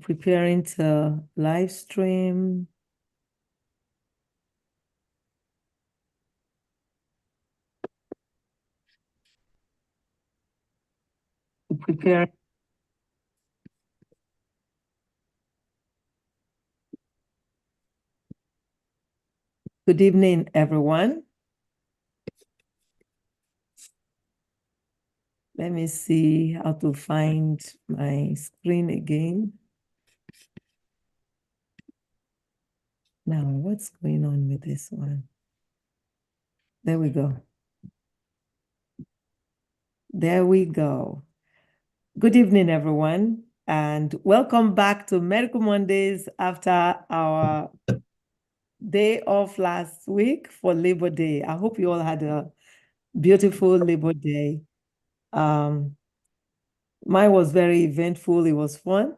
preparing to live stream. Prepare. Good evening, everyone. Let me see how to find my screen again. Now, what's going on with this one? There we go. There we go. Good evening, everyone, and welcome back to Medical Mondays after our day off last week for Labor Day. I hope you all had a beautiful Labor Day. Mine was very eventful. It was fun.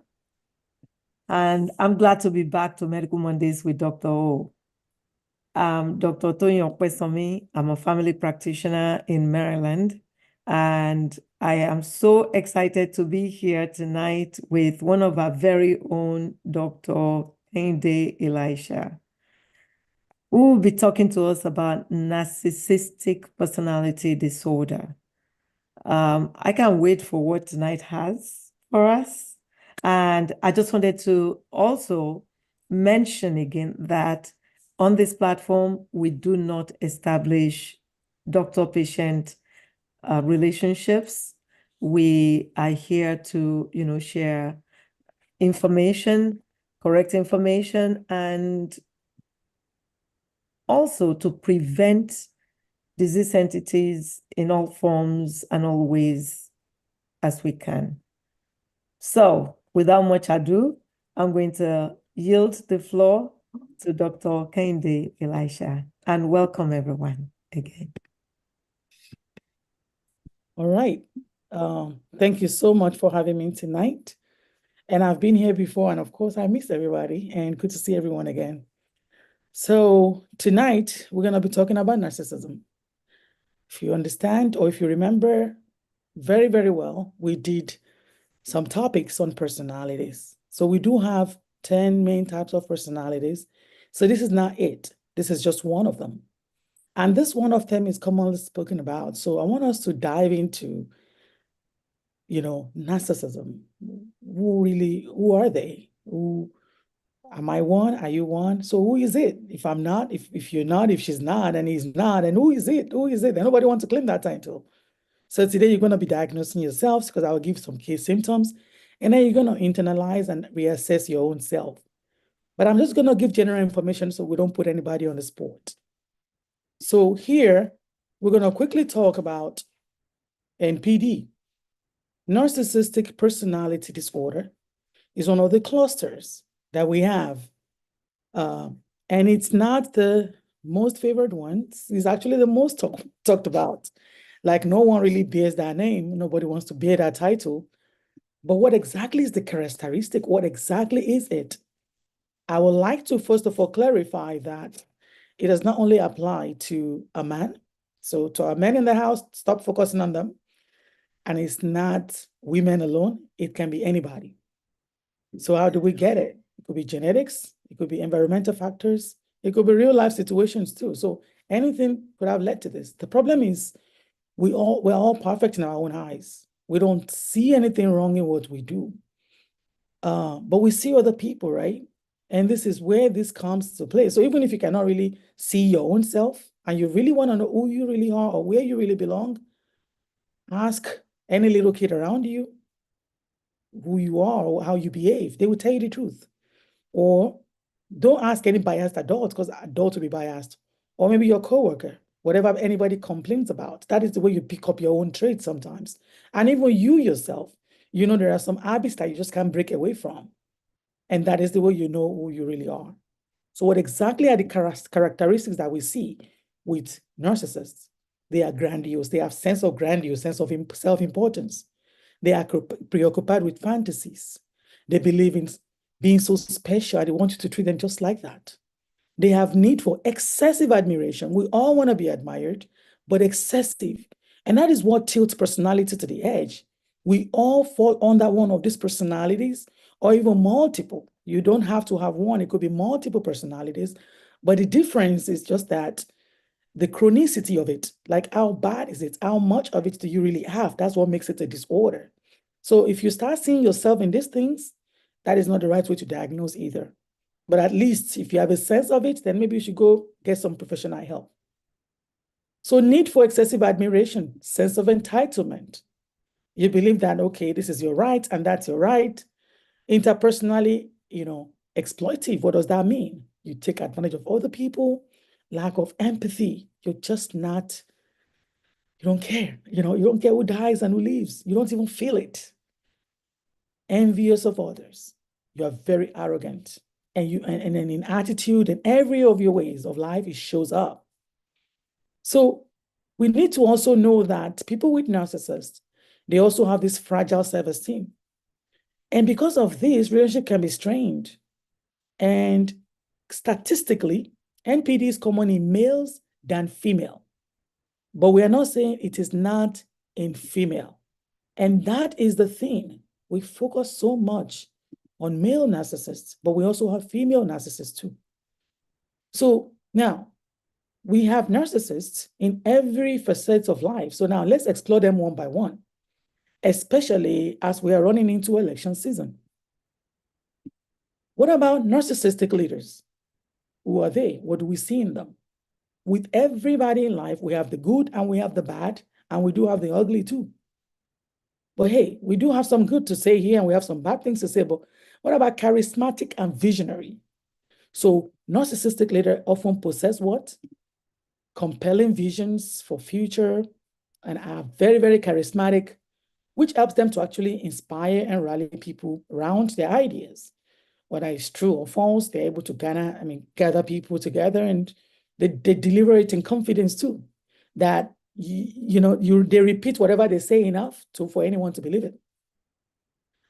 And I'm glad to be back to Medical Mondays with Dr. O. Dr. Tony Okpesomi. I'm a family practitioner in Maryland. And I am so excited to be here tonight with one of our very own, Dr. Kehinde Elisha, who will be talking to us about narcissistic personality disorder. I can't wait for what tonight has for us. And I just wanted to also mention again that on this platform, we do not establish doctor-patient relationships. We are here to, share information, correct information, and also to prevent disease entities in all forms and all ways as we can. So, without much ado, I'm going to yield the floor to Dr. Kehinde Elisha, and welcome everyone again. All right. Thank you so much for having me tonight. And I've been here before, and of course, I miss everybody, and good to see everyone again. So tonight, we're going to be talking about narcissism. If you understand, or if you remember very, very well, we did some topics on personalities. So we do have 10 main types of personalities. So this is not it. This is just one of them. And this one of them is commonly spoken about. So I want us to dive into, narcissism. Who are they? Am I one? Are you one? So who is it? If I'm not, if you're not, if she's not, and he's not, and who is it? Who is it? And nobody wants to claim that title. So today you're going to be diagnosing yourselves because I will give some key symptoms, and then you're going to internalize and reassess your own self. But I'm just going to give general information so we don't put anybody on the spot. So here, we're going to quickly talk about NPD. Narcissistic personality disorder is one of the clusters that we have. And it's not the most favored one. It's actually the most talked about. Like no one really bears that name. Nobody wants to bear that title. But what exactly is the characteristic? What exactly is it? I would like to first of all clarify that it does not only apply to a man. So to our men in the house, stop focusing on them. And it's not women alone. It can be anybody. So how do we get it? It could be genetics. It could be environmental factors. It could be real life situations too. So anything could have led to this. The problem is we're all perfect in our own eyes. We don't see anything wrong in what we do. But we see other people, right? And this is where this comes to play. So even if you cannot really see your own self and you really want to know who you really are or where you really belong, ask any little kid around you who you are or how you behave. They will tell you the truth. Or don't ask any biased adult because adults will be biased. Or maybe your coworker, whatever anybody complains about. That is the way you pick up your own traits sometimes. And even you yourself, there are some habits that you just can't break away from. And that is the way you know who you really are. So what exactly are the characteristics that we see with narcissists? They are grandiose. They have sense of grandiose, sense of self-importance. They are preoccupied with fantasies. They believe in being so special. They want you to treat them just like that. They have need for excessive admiration. We all want to be admired, but excessive. And that is what tilts personality to the edge. We all fall under one of these personalities or even multiple. You don't have to have one. It could be multiple personalities. But the difference is just that the chronicity of it, like how bad is it? How much of it do you really have? That's what makes it a disorder. So if you start seeing yourself in these things, that is not the right way to diagnose either. But at least if you have a sense of it, then maybe you should go get some professional help. So need for excessive admiration, sense of entitlement. You believe that, okay, this is your right and that's your right. Interpersonally, exploitive. What does that mean? You take advantage of other people, lack of empathy. You're just not, you don't care. You don't care who dies and who lives. You don't even feel it. Envious of others. You are very arrogant. And in attitude and every of your ways of life, it shows up. So we need to also know that people with narcissists, they also have this fragile self-esteem. And because of this, relationship can be strained. And statistically, NPD is common in males than female. But we are not saying it is not in female. And that is the thing. We focus so much on male narcissists, but we also have female narcissists too. So now, we have narcissists in every facet of life. So now let's explore them one by one, especially as we are running into election season. What about narcissistic leaders? Who are they? What do we see in them? With everybody in life, we have the good and we have the bad, and we do have the ugly too. But hey, we do have some good to say here, and we have some bad things to say. But what about charismatic and visionary? So narcissistic leaders often possess what? Compelling visions for future and are very, very charismatic, which helps them to actually inspire and rally people around their ideas. Whether it's true or false, they're able to gather people together, and they deliver it in confidence too. That they repeat whatever they say enough for anyone to believe it.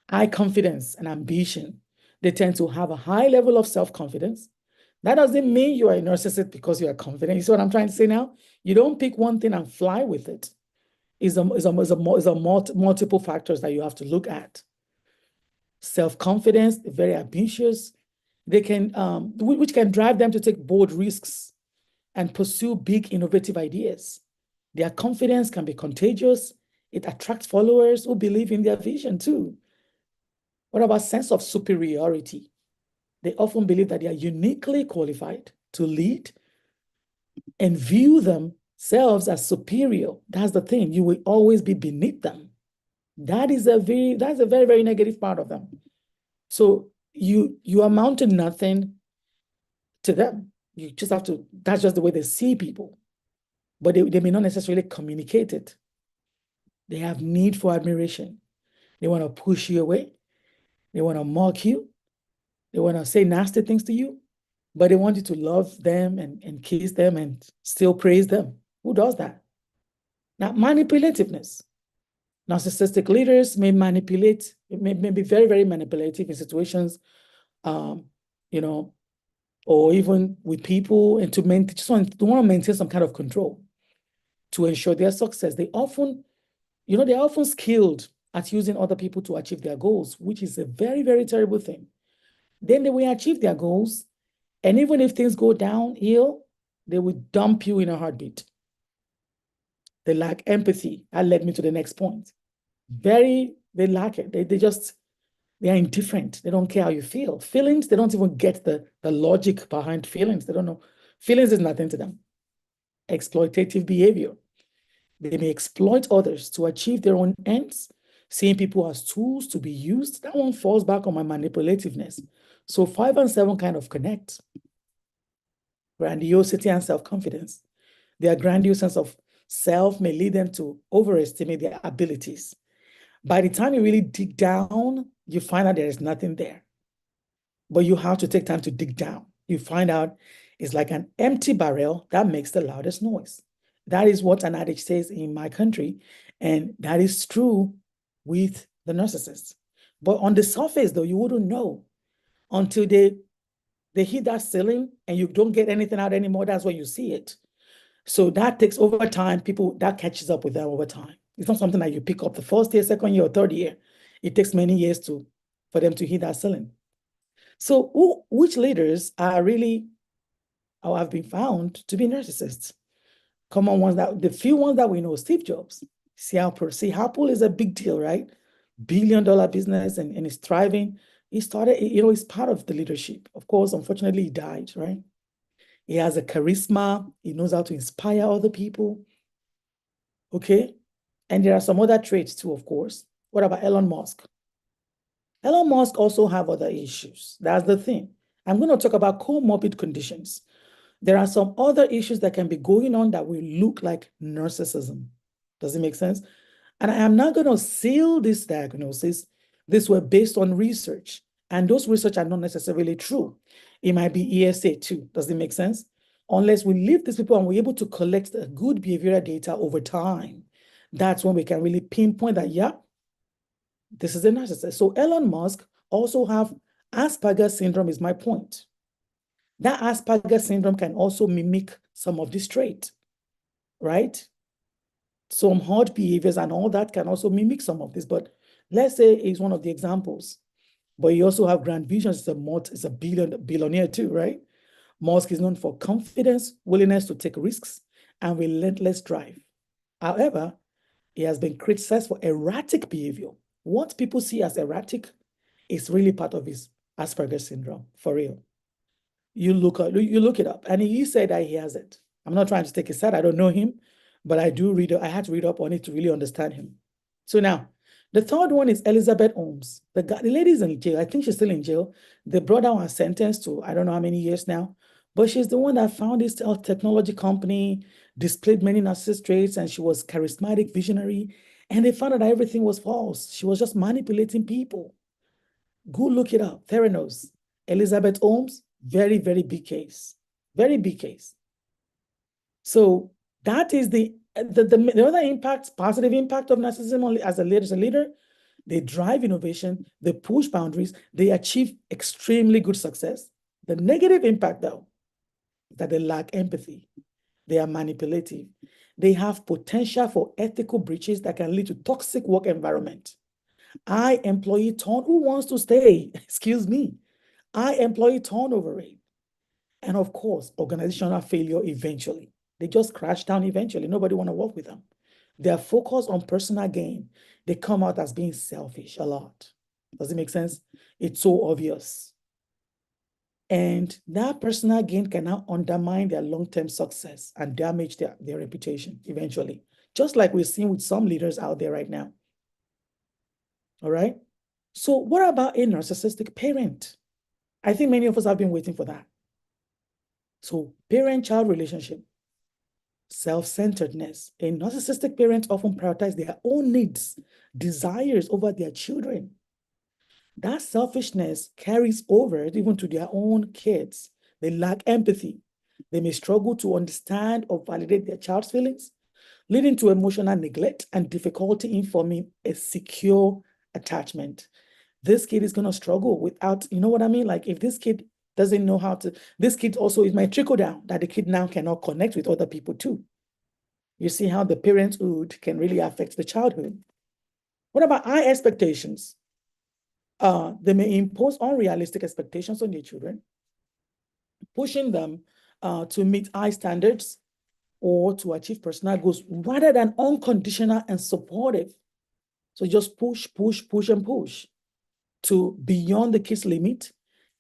High confidence and ambition. They tend to have a high level of self-confidence. That doesn't mean you are a narcissist because you are confident. You see what I'm trying to say now? You don't pick one thing and fly with it. It's multiple factors that you have to look at. Self-confidence, very ambitious. They can, which can drive them to take bold risks and pursue big innovative ideas. Their confidence can be contagious. It attracts followers who believe in their vision too. What about sense of superiority? They often believe that they are uniquely qualified to lead and view themselves as superior. That's the thing. You will always be beneath them. That's a very, very negative part of them. So you amount to nothing to them. You just have to, that's just the way they see people. But they may not necessarily communicate it. They have need for admiration. They want to push you away. They want to mock you. They want to say nasty things to you, but they want you to love them and kiss them and still praise them. Who does that? Now, manipulativeness. Narcissistic leaders may manipulate, may be very, very manipulative in situations, or even with people, and to want to maintain some kind of control to ensure their success. They're often skilled at using other people to achieve their goals, which is a very, very terrible thing. Then they will achieve their goals, and even if things go downhill, they will dump you in a heartbeat. They lack empathy. That led me to the next point. They lack it. They are indifferent. They don't care how you feel. Feelings, they don't even get the logic behind feelings. They don't know. Feelings is nothing to them. Exploitative behavior. They may exploit others to achieve their own ends, seeing people as tools to be used. That one falls back on my manipulativeness. So 5 and 7 kind of connect. Grandiosity and self-confidence. Their grandiose sense of self may lead them to overestimate their abilities. By the time you really dig down, you find out there is nothing there. But you have to take time to dig down. You find out it's like an empty barrel that makes the loudest noise. That is what an adage says in my country, and that is true with the narcissists. But on the surface, though, you wouldn't know until they hit that ceiling and you don't get anything out anymore. That's when you see it. So that takes over time. That catches up with them over time. It's not something that you pick up the first year, second year, or third year. It takes many years to for them to hit that ceiling. So which leaders are really, or have been found to be narcissists? Common ones, the few ones that we know: Steve Jobs. See, Apple is a big deal, right? $1 billion business, and it's thriving. He started, he's part of the leadership. Of course, unfortunately, he died, right? He has a charisma. He knows how to inspire other people. Okay. And there are some other traits too, of course. What about Elon Musk? Elon Musk also have other issues. That's the thing. I'm going to talk about comorbid conditions. There are some other issues that can be going on that will look like narcissism. Does it make sense? And I am not going to seal this diagnosis. These were based on research, and those research are not necessarily true. It might be ESA too. Does it make sense? Unless we leave these people and we're able to collect the good behavioral data over time, that's when we can really pinpoint that, yeah, this is a narcissist. So Elon Musk also have Asperger's syndrome, is my point. That Asperger's syndrome can also mimic some of this trait, right? Some hard behaviors and all that can also mimic some of this, but let's say it's one of the examples. But you also have grand visions. It's a billionaire too, right? Musk is known for confidence, willingness to take risks, and relentless drive. However, he has been criticized for erratic behavior. What people see as erratic is really part of his Asperger's syndrome, for real. You look it up, and he said that he has it. I'm not trying to take his side. I don't know him, but I had to read up on it to really understand him. So now, the third one is Elizabeth Holmes. The lady's in jail. I think she's still in jail. They brought down her sentence to I don't know how many years now, but she's the one that found this technology company, displayed many narcissist traits, and she was charismatic, visionary, and they found out that everything was false. She was just manipulating people. Go look it up. Theranos. Elizabeth Holmes, very, very big case. Very big case. So that is the other impact, positive impact of narcissism as a leader. They drive innovation, they push boundaries, they achieve extremely good success. The negative impact, though, is that they lack empathy. They are manipulative. They have potential for ethical breaches that can lead to toxic work environment. High employee who wants to stay? Excuse me. High employee turnover rate. And of course, organizational failure eventually. They just crash down eventually. Nobody want to work with them. They are focused on personal gain. They come out as being selfish a lot. Does it make sense? It's so obvious. And that personal gain can now undermine their long-term success and damage their reputation eventually. Just like we're seeing with some leaders out there right now. All right? So what about a narcissistic parent? I think many of us have been waiting for that. So parent-child relationship, self-centeredness. A narcissistic parent often prioritize their own needs, desires over their children. That selfishness carries over even to their own kids. They lack empathy. They may struggle to understand or validate their child's feelings, leading to emotional neglect and difficulty in forming a secure attachment. This kid is going to struggle without, you know what I mean? Like if this kid doesn't know how to, this kid also, it might trickle down that the kid now cannot connect with other people too. You see how the parenthood can really affect the childhood. What about high expectations? They may impose unrealistic expectations on their children, pushing them to meet high standards or to achieve personal goals rather than unconditional and supportive. So just push, push, push, and push to beyond the kid's limit,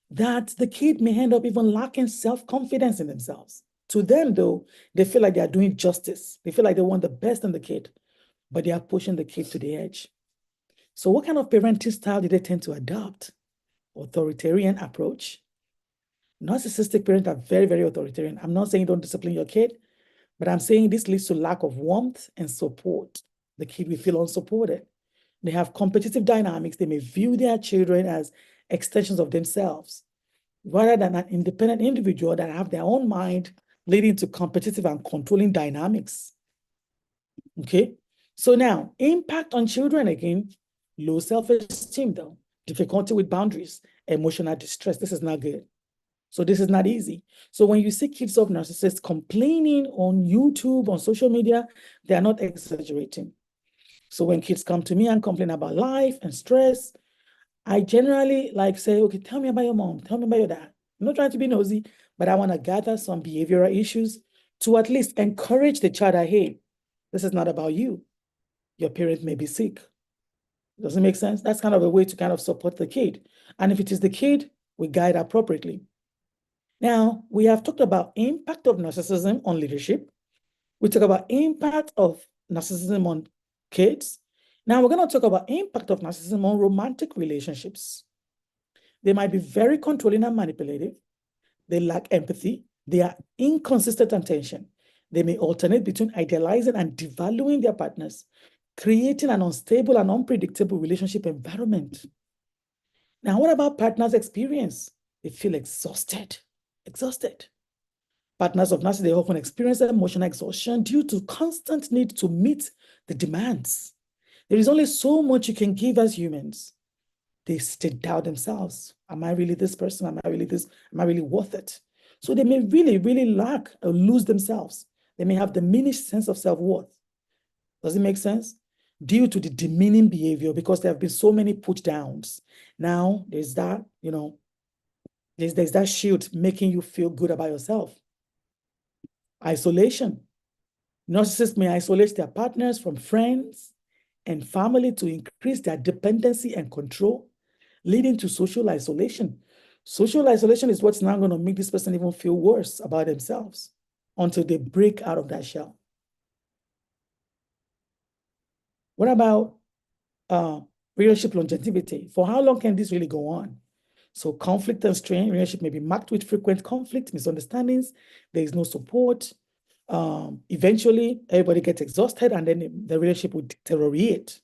that the kid may end up even lacking self-confidence in themselves. To them, though, they feel like they are doing justice. They feel like they want the best in the kid, but they are pushing the kid to the edge. So what kind of parenting style do they tend to adopt? Authoritarian approach. Narcissistic parents are very, very authoritarian. I'm not saying don't discipline your kid, but I'm saying this leads to lack of warmth and support. The kid will feel unsupported. They have competitive dynamics. They may view their children as extensions of themselves, rather than an independent individual that have their own mind, leading to competitive and controlling dynamics. Okay, so now impact on children again, low self-esteem though, difficulty with boundaries, emotional distress. This is not good. So this is not easy. So when you see kids of narcissists complaining on YouTube, on social media, they are not exaggerating. So when kids come to me and complain about life and stress, I generally like say, okay, tell me about your mom, tell me about your dad. I'm not trying to be nosy, but I want to gather some behavioral issues to at least encourage the child that, hey, this is not about you. Your parent may be sick. Does it make sense? That's kind of a way to kind of support the kid. And if it is the kid, we guide appropriately. Now, we have talked about impact of narcissism on leadership. We talk about impact of narcissism on kids. Now we're going to talk about impact of narcissism on romantic relationships. They might be very controlling and manipulative. They lack empathy. They are inconsistent attention. They may alternate between idealizing and devaluing their partners, creating an unstable and unpredictable relationship environment. Now, what about partners' experience? They feel exhausted. Partners of narcissists, they often experience emotional exhaustion due to constant need to meet the demands. There is only so much you can give as humans. They doubt themselves. Am I really this person? Am I really this? Am I really worth it? So they may really, really lack or lose themselves. They may have diminished sense of self-worth. Does it make sense? Due to the demeaning behavior, because there have been so many put downs. Now there's that, there's that shield making you feel good about yourself. Isolation. Narcissists may isolate their partners from friends and family to increase their dependency and control, leading to social isolation. Social isolation is what's now going to make this person even feel worse about themselves until they break out of that shell. What about relationship longevity? For how long can this really go on? So conflict and strain, relationship may be marked with frequent conflict, misunderstandings, there is no support. Eventually, everybody gets exhausted and then the relationship would deteriorate.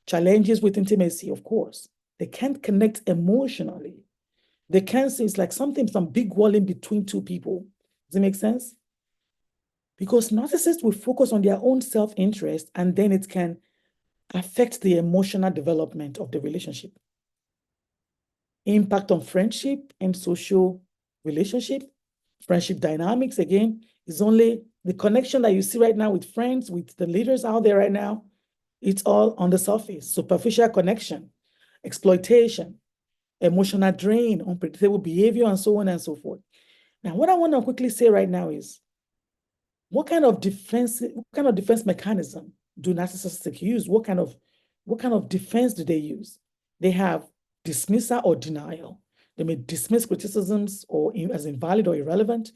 Challenges with intimacy, of course. They can't connect emotionally. They can't see, it's like some big wall in between two people. Does it make sense? Because narcissists will focus on their own self-interest and then it can affect the emotional development of the relationship. Impact on friendship and social relationship. Friendship dynamics, again, is only the connection that you see right now with friends, with the leaders out there right now. It's all on the surface, superficial connection, exploitation, emotional drain, unpredictable behavior, and so on and so forth. Now, what I want to quickly say right now is, what kind of defense mechanism do narcissists use? What kind of defense do they use? They have dismissal or denial. They may dismiss criticisms or as invalid or irrelevant.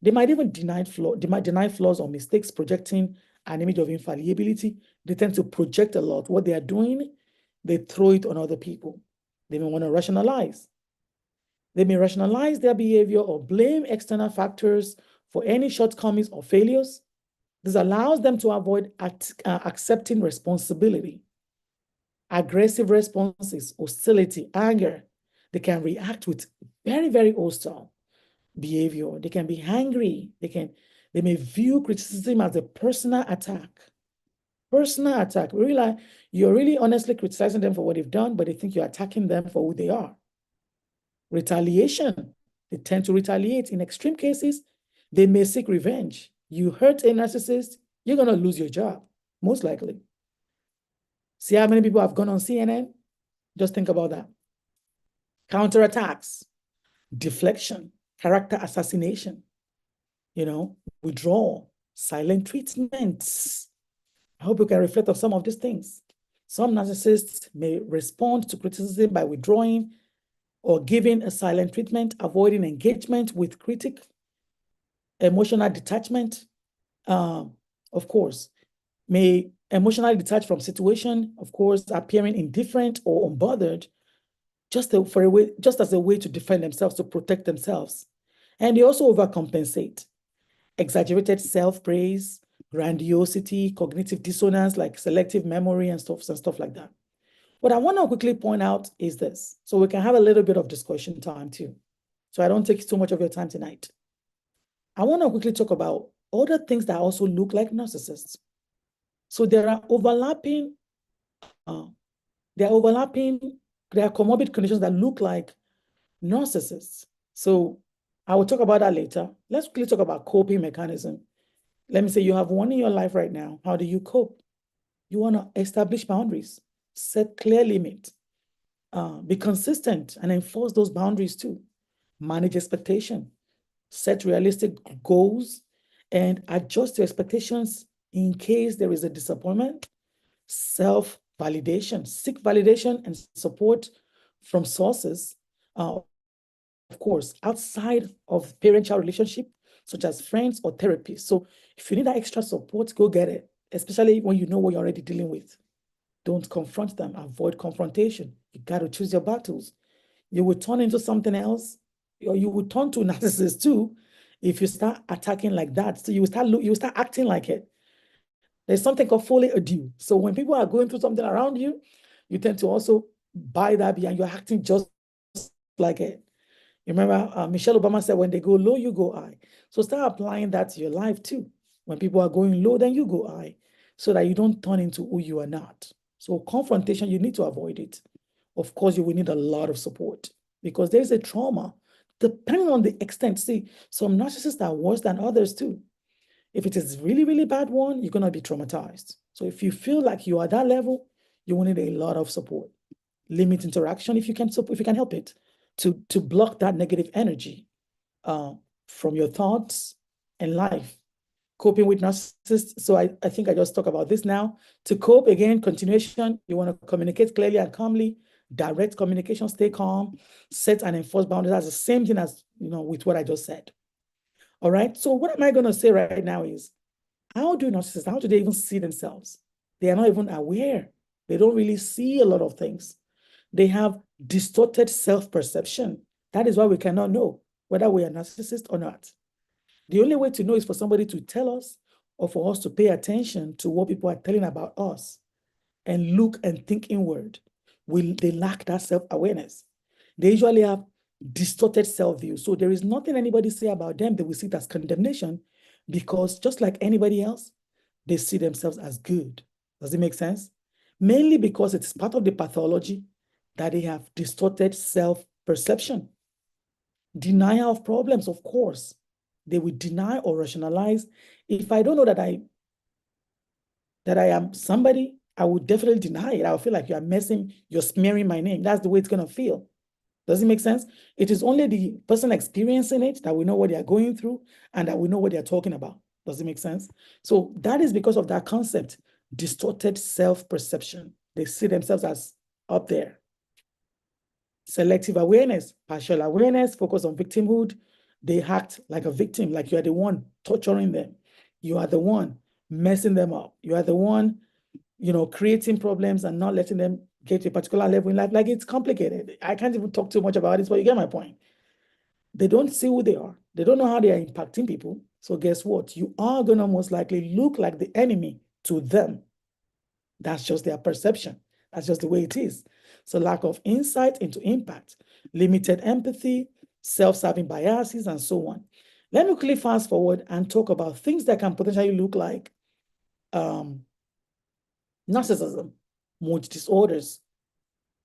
They might even deny flaws or mistakes, projecting an image of infallibility. They tend to project a lot. What they are doing, they throw it on other people. They may want to rationalize. They may rationalize their behavior or blame external factors for any shortcomings or failures. This allows them to avoid accepting responsibility. Aggressive responses, hostility, anger. They can react with very, very hostile behavior. They can be angry. They may view criticism as a personal attack. Personal attack. You're really honestly criticizing them for what they've done, but they think you're attacking them for who they are. Retaliation. They tend to retaliate. In extreme cases, they may seek revenge. You hurt a narcissist, you're going to lose your job, most likely. See how many people have gone on CNN? Just think about that. Counterattacks, deflection, character assassination, withdrawal, silent treatments. I hope you can reflect on some of these things. Some narcissists may respond to criticism by withdrawing or giving a silent treatment, avoiding engagement with critic, emotional detachment, of course, may emotionally detach from situation, of course, appearing indifferent or unbothered, just as a way to defend themselves, to protect themselves. And they also overcompensate. Exaggerated self-praise, grandiosity, cognitive dissonance, like selective memory and stuff like that. What I want to quickly point out is this, so we can have a little bit of discussion time too. So I don't take too much of your time tonight. I want to quickly talk about other things that also look like narcissists. So there are comorbid conditions that look like narcissists. So I will talk about that later. Let's quickly talk about coping mechanism. Let me say you have one in your life right now. How do you cope? You want to establish boundaries, set clear limits, Be consistent and enforce those boundaries too. Manage expectation, set realistic goals, and adjust your expectations in case there is a disappointment. Self-validation, seek validation and support from sources, of course, outside of parent-child relationship, such as friends or therapy. So if you need that extra support, go get it, especially when you know what you're already dealing with. Don't confront them. Avoid confrontation. You got to choose your battles. You will turn into something else, or you will turn to a narcissist too if you start attacking like that. So you will start acting like it. There's something called folie à deux. So when people are going through something around you, you tend to also buy that behind. You're acting just like it. You remember Michelle Obama said, when they go low, you go high. So start applying that to your life too. When people are going low, then you go high, so that you don't turn into who you are not. So confrontation, you need to avoid it. Of course, you will need a lot of support because there's a trauma, depending on the extent. See, some narcissists are worse than others too. If it is really, really bad one, you're going to be traumatized. So if you feel like you are at that level, you will need a lot of support. Limit interaction if you can help it, to block that negative energy from your thoughts and life. Coping with narcissists. So I think I just talked about this now. To cope, again, continuation, you want to communicate clearly and calmly, direct communication, stay calm, set and enforce boundaries. That's the same thing as, with what I just said. All right. So what am I going to say right now is, how do they even see themselves? They are not even aware. They don't really see a lot of things. They have distorted self-perception. That is why we cannot know whether we are narcissist or not. The only way to know is for somebody to tell us, or for us to pay attention to what people are telling about us and look and think inward. They lack that self-awareness. They usually have distorted self-view. So there is nothing anybody say about them that we see it as condemnation, because just like anybody else, they see themselves as good. Does it make sense? Mainly because it's part of the pathology that they have distorted self-perception. Denial of problems, of course. They will deny or rationalize. If I don't know that I am somebody, I would definitely deny it. I will feel like you're smearing my name. That's the way it's going to feel. Does it make sense? It is only the person experiencing it that we know what they are going through and that we know what they're talking about. Does it make sense? So that is because of that concept, distorted self-perception. They see themselves as up there. Selective awareness, partial awareness, focus on victimhood. They act like a victim, like you are the one torturing them. You are the one messing them up. You are the one, creating problems and not letting them get to a particular level in life. Like, it's complicated. I can't even talk too much about this, but you get my point. They don't see who they are. They don't know how they are impacting people. So guess what? You are going to most likely look like the enemy to them. That's just their perception. That's just the way it is. So lack of insight into impact, limited empathy, self-serving biases, and so on. Let me quickly fast forward and talk about things that can potentially look like narcissism, mood disorders,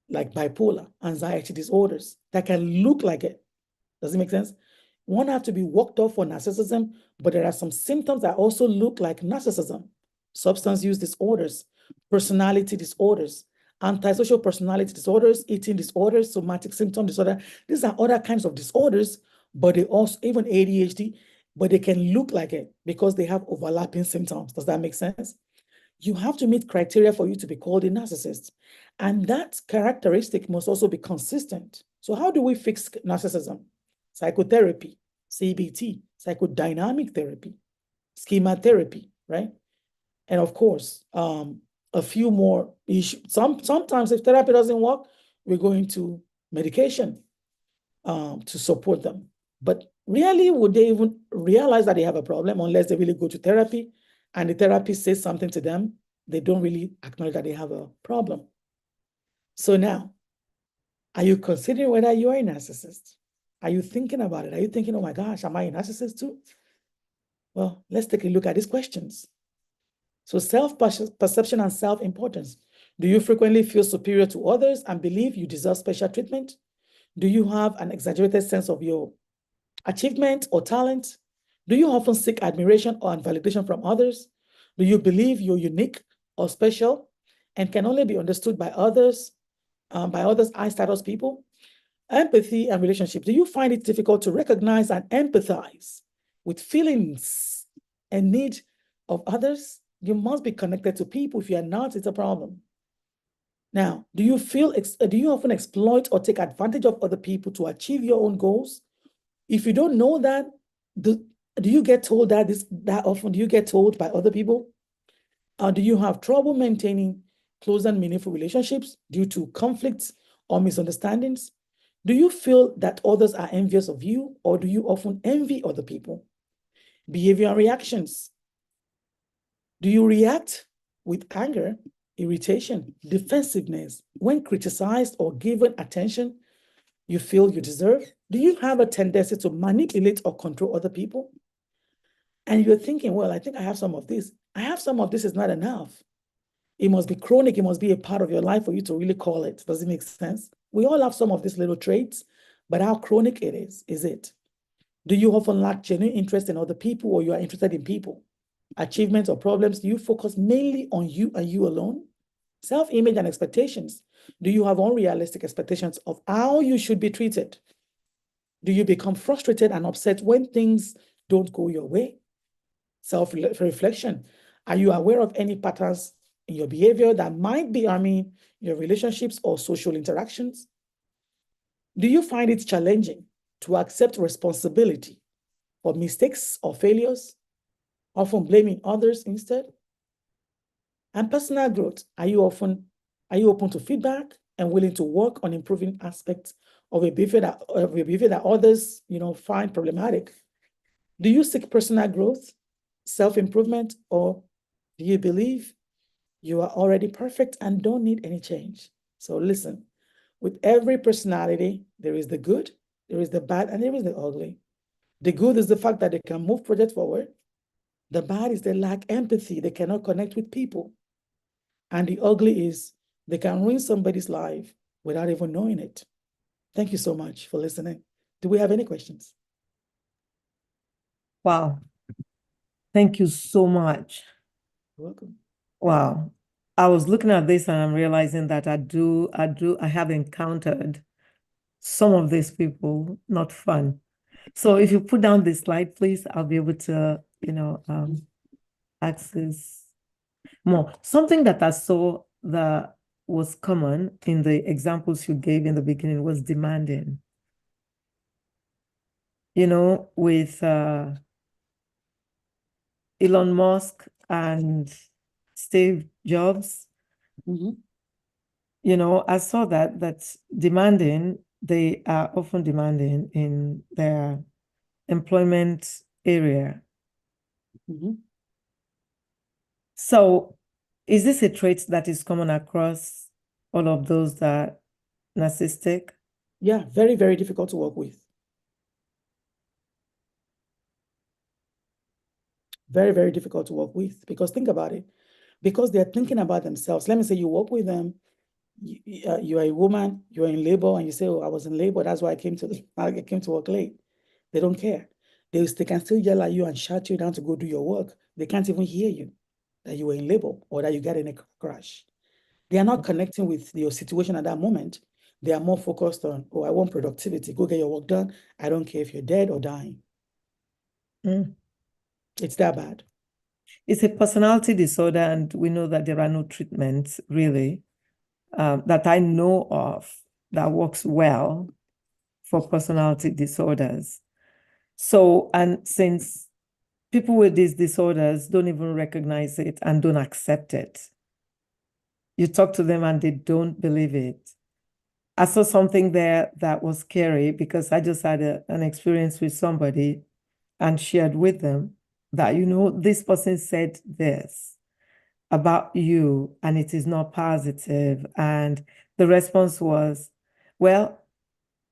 like bipolar, anxiety disorders, that can look like it. Does it make sense? One have to be worked off for narcissism, but there are some symptoms that also look like narcissism. Substance use disorders, personality disorders, antisocial personality disorders, eating disorders, somatic symptom disorder. These are other kinds of disorders, but they also, even ADHD, but they can look like it because they have overlapping symptoms. Does that make sense? You have to meet criteria for you to be called a narcissist. And that characteristic must also be consistent. So how do we fix narcissism? Psychotherapy, CBT, psychodynamic therapy, schema therapy, right? And of course, a few more issues. Sometimes if therapy doesn't work, we're going to medication to support them. But really, would they even realize that they have a problem unless they really go to therapy and the therapist says something to them? They don't really acknowledge that they have a problem. So now, are you considering whether you are a narcissist? Are you thinking about it? Are you thinking, oh my gosh, am I a narcissist too? Well, let's take a look at these questions. So self-perception and self-importance. Do you frequently feel superior to others and believe you deserve special treatment? Do you have an exaggerated sense of your achievement or talent? Do you often seek admiration or validation from others? Do you believe you're unique or special and can only be understood by others? by others, high status people. Empathy and relationships. Do you find it difficult to recognize and empathize with feelings and needs of others? You must be connected to people. If you are not, it's a problem. Now, do you often exploit or take advantage of other people to achieve your own goals? If you don't know that, do you get told that often? Do you get told by other people? Do you have trouble maintaining close and meaningful relationships due to conflicts or misunderstandings? Do you feel that others are envious of you, or do you often envy other people? Behavior and reactions. Do you react with anger, irritation, defensiveness when criticized or given attention you feel you deserve? Do you have a tendency to manipulate or control other people? And you're thinking, well, I think I have some of this. I have some of this is not enough. It must be chronic. It must be a part of your life for you to really call it. Does it make sense? We all have some of these little traits, but how chronic it is it? Do you often lack genuine interest in other people, or you are interested in people, achievements, or problems? Do you focus mainly on you and you alone? Self-image and expectations. Do you have unrealistic expectations of how you should be treated? Do you become frustrated and upset when things don't go your way? Self-reflection. Are you aware of any patterns in your behavior that might be harming your relationships or social interactions? Do you find it challenging to accept responsibility for mistakes or failures, often blaming others instead? And personal growth. Are you open to feedback and willing to work on improving aspects of a behavior that others, find problematic? Do you seek personal growth, self-improvement, or do you believe you are already perfect and don't need any change? So listen, with every personality, there is the good, there is the bad, and there is the ugly. The good is the fact that they can move projects forward. The bad is they lack empathy. They cannot connect with people. And the ugly is they can ruin somebody's life without even knowing it. Thank you so much for listening. Do we have any questions? Wow. Thank you so much. You're welcome. Wow. I was looking at this and I'm realizing that I have encountered some of these people, not fun. So if you put down this slide, please, I'll be able to, access more. Something that I saw that was common in the examples you gave in the beginning was demanding. With Elon Musk and Steve Jobs, I saw that's demanding. They are often demanding in their employment area. So is this a trait that is common across all of those that are narcissistic? Yeah, very, very difficult to work with. Very, very difficult to work with, because think about it. Because they're thinking about themselves. Let me say you work with them, you're a woman, you're in labor, and you say, oh, I was in labor, that's why I came to work late. They don't care. They can still yell at you and shout you down to go do your work. They can't even hear you that you were in labor or that you got in a crash. They are not connecting with your situation at that moment. They are more focused on, oh, I want productivity. Go get your work done. I don't care if you're dead or dying. It's that bad. It's a personality disorder, and we know that there are no treatments really that I know of that works well for personality disorders. So, and since people with these disorders don't even recognize it and don't accept it, you talk to them and they don't believe it. I saw something there that was scary because I just had an experience with somebody and shared with them that, this person said this about you and it is not positive. And the response was, well,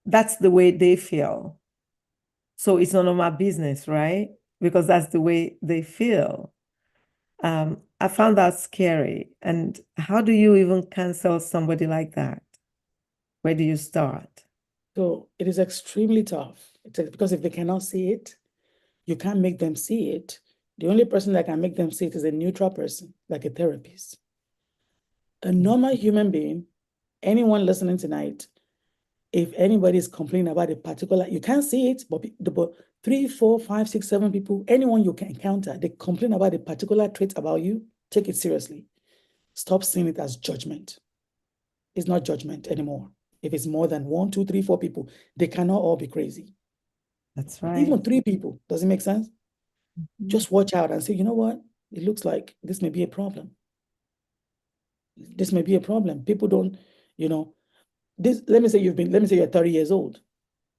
that's the way they feel. So it's none of my business, right? Because that's the way they feel. I found that scary. And how do you even cancel somebody like that? Where do you start? So it is extremely tough because if they cannot see it, you can't make them see it. The only person that can make them see it is a neutral person, like a therapist. A normal human being anyone listening tonight, if anybody is complaining about a particular, you can't see it, but 3, 4, 5, 6, 7 people, anyone you can encounter, they complain about a particular trait about you, take it seriously. Stop seeing it as judgment. It's not judgment anymore. If it's more than 1, 2, 3, 4 people, they cannot all be crazy. That's right. Even 3 people, does it make sense? Just watch out and say, you know what? It looks like this may be a problem. This may be a problem. People don't, let me say you're 30 years old.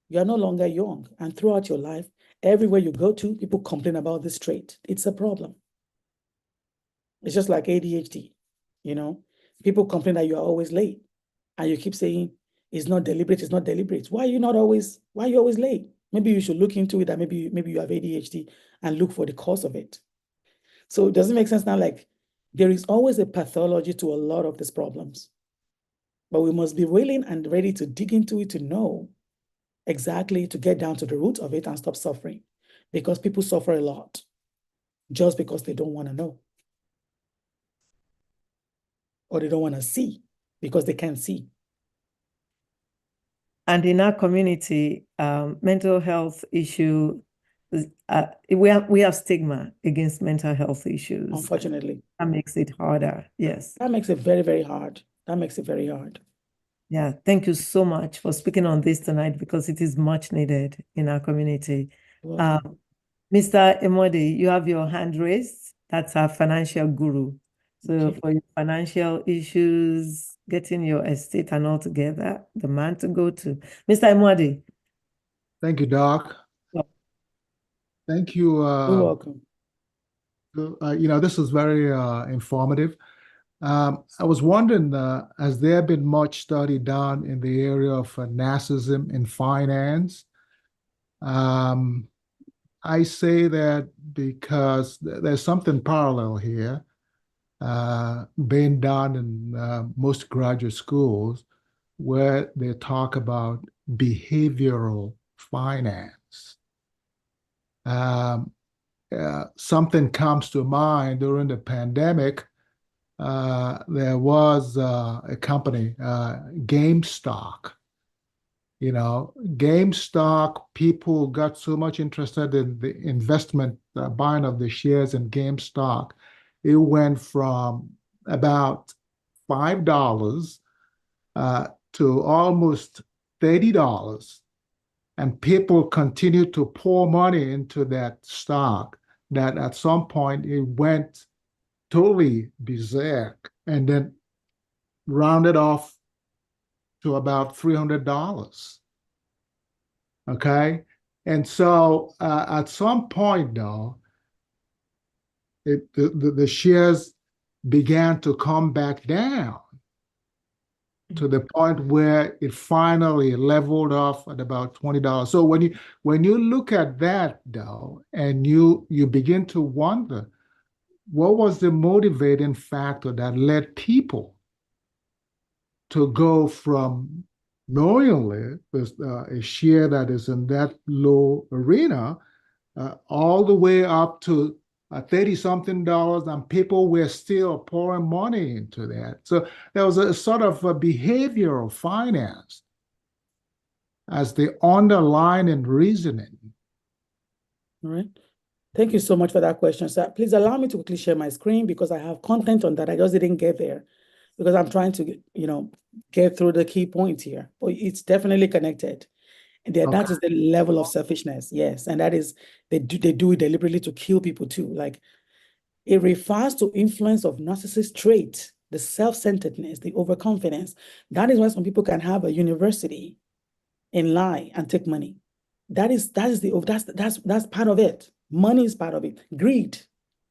You are no longer young. And throughout your life, everywhere you go to, people complain about this trait. It's a problem. It's just like ADHD, People complain that you are always late. And you keep saying, it's not deliberate, it's not deliberate. Why are you always late? Maybe you should look into it, and maybe you have ADHD and look for the cause of it. So does it make sense now? Like, there is always a pathology to a lot of these problems. But we must be willing and ready to dig into it to know exactly, to get down to the root of it and stop suffering. Because people suffer a lot just because they don't want to know. Or they don't want to see because they can't see. And in our community, mental health issue, we have stigma against mental health issues. Unfortunately. That makes it harder. Yes. That makes it very, very hard. Yeah. Thank you so much for speaking on this tonight, because it is much needed in our community. Mr. Emodi, you have your hand raised. That's our financial guru. So for your financial issues, getting your estate and all together, the man to go to. Mr. Emodi. Thank you, Doc. Thank you. You're welcome. This was very informative. I was wondering, has there been much study done in the area of narcissism in finance? I say that because there's something parallel here being done in most graduate schools, where they talk about behavioral finance. Something comes to mind during the pandemic. There was a company, GameStop. GameStop, people got so much interested in the investment, buying of the shares in GameStop. It went from about $5 to almost $30. And people continued to pour money into that stock, that at some point it went totally berserk and then rounded off to about $300. Okay? And so at some point, though, the shares began to come back down to the point where it finally leveled off at about $20. So when you look at that, though, and you begin to wonder, what was the motivating factor that led people to go from knowingly a share that is in that low arena all the way up to $30-something, and people were still pouring money into that. So there was a sort of a behavioral finance as the underlying reasoning. All right. Thank you so much for that question, sir. Please allow me to quickly share my screen, because I have content on that. I just didn't get there because I'm trying to, get through the key points here. But it's definitely connected. That is the level of selfishness, yes. And that is, they do it deliberately to kill people too. Like, it refers to influence of narcissist trait, the self-centeredness, the overconfidence. That is why some people can have a university and lie and take money. That's part of it. Money is part of it. Greed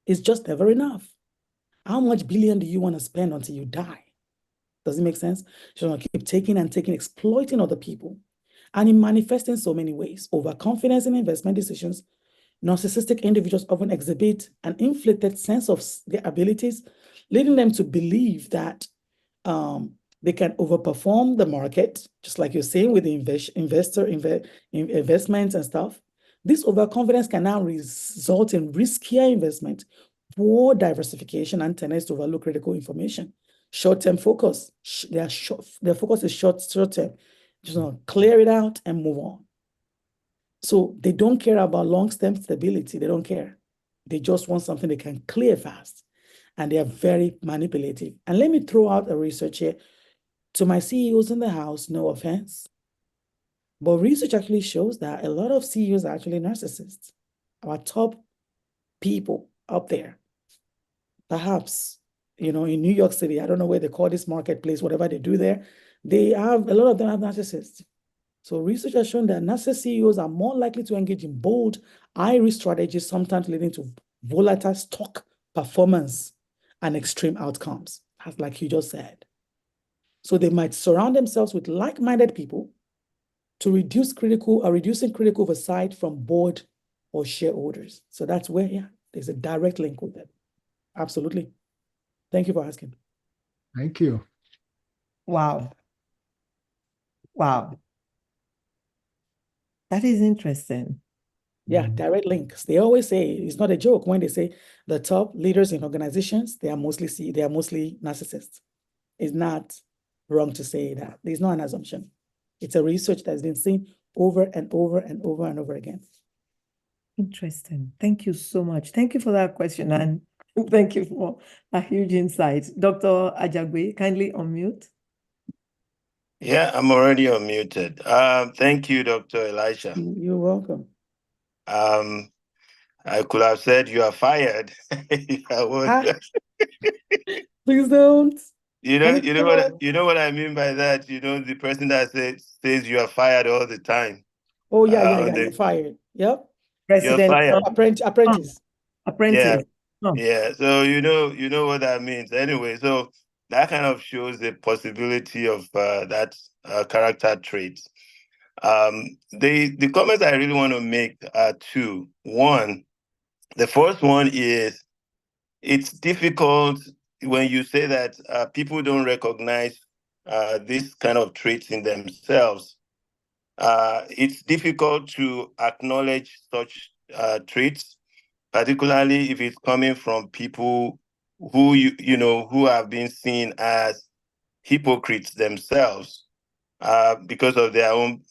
is just never enough. How much billion do you want to spend until you die? Does it make sense? You want to keep taking and taking, exploiting other people. And it manifests in so many ways. Overconfidence in investment decisions. Narcissistic individuals often exhibit an inflated sense of their abilities, leading them to believe that they can overperform the market, just like you're saying with the investments and stuff. This overconfidence can now result in riskier investment, poor diversification, and tendency to overlook critical information. short-term focus. Their focus is short-term. Just want to clear it out and move on. So they don't care about long-term stability. They don't care. They just want something they can clear fast. And they are very manipulative. And let me throw out a research here. To my CEOs in the house, no offense. But research actually shows that a lot of CEOs are actually narcissists. Our top people up there, perhaps, in New York City, I don't know where they call this marketplace, whatever they do there, a lot of them have narcissists. So research has shown that narcissist CEOs are more likely to engage in bold, high-risk strategies, sometimes leading to volatile stock performance and extreme outcomes, as like you just said. So they might surround themselves with like-minded people to reducing critical oversight from board or shareholders. So that's where, there's a direct link with them. Absolutely. Thank you for asking. Thank you. Wow. Wow. That is interesting. Yeah, direct links. They always say, it's not a joke when they say the top leaders in organizations, they are mostly narcissists. It's not wrong to say that. There's not an assumption. It's a research that's been seen over and over and over and over again. Interesting. Thank you so much. Thank you for that question, and thank you for a huge insight. Dr. Ajagbe, kindly unmute. Yeah, I'm already unmuted. Thank you, Dr. Elisha. You're welcome. I could have said you are fired if I was. Please don't. You know what I mean by that. The person that says you are fired all the time. Oh yeah, you're fired. Yep. You're fired. Apprentice. Apprentice. Yeah. So you know what that means. Anyway, so that kind of shows the possibility of that character trait. The comments I really want to make are two. One, the first one is it's difficult when you say that people don't recognize this kind of traits in themselves. It's difficult to acknowledge such traits, particularly if it's coming from people who who have been seen as hypocrites themselves because of their own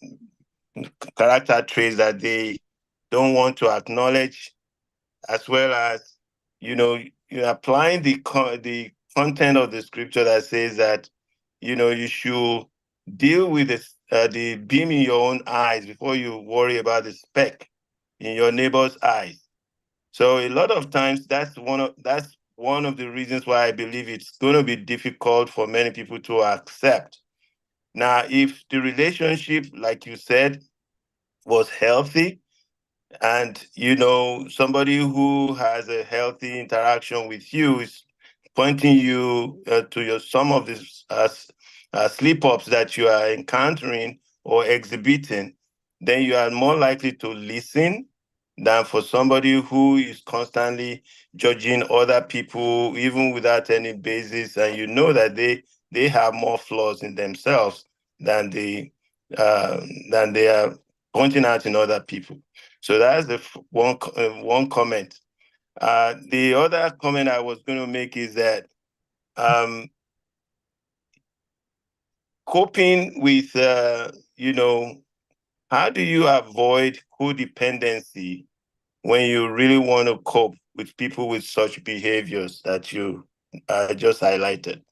character traits that they don't want to acknowledge, as well as you're applying the content of the scripture that says that you should deal with the beam in your own eyes before you worry about the speck in your neighbor's eyes. So a lot of times that's one of the reasons why I believe it's going to be difficult for many people to accept. Now, if the relationship, like you said, was healthy, and somebody who has a healthy interaction with you is pointing you to some of these slip-ups that you are encountering or exhibiting, then you are more likely to listen than for somebody who is constantly judging other people, even without any basis, and that they have more flaws in themselves than they are pointing out in other people. So that's the one comment. The other comment I was going to make is that coping with, how do you avoid codependency when you really want to cope with people with such behaviors that you just highlighted?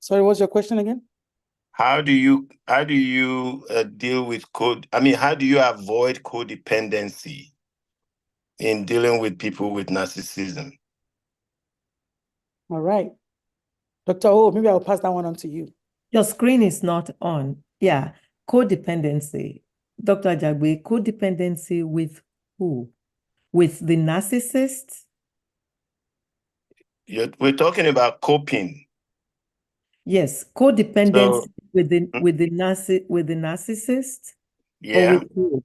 Sorry, what's your question again? How do you deal with how do you avoid codependency in dealing with people with narcissism? All right. Dr. O, maybe I'll pass that one on to you. Your screen is not on. Yeah. Codependency. Dr. Ajagbe, codependency with who? With the narcissist? We're talking about coping. Yes, codependency with the narcissist. Yeah. Or with who?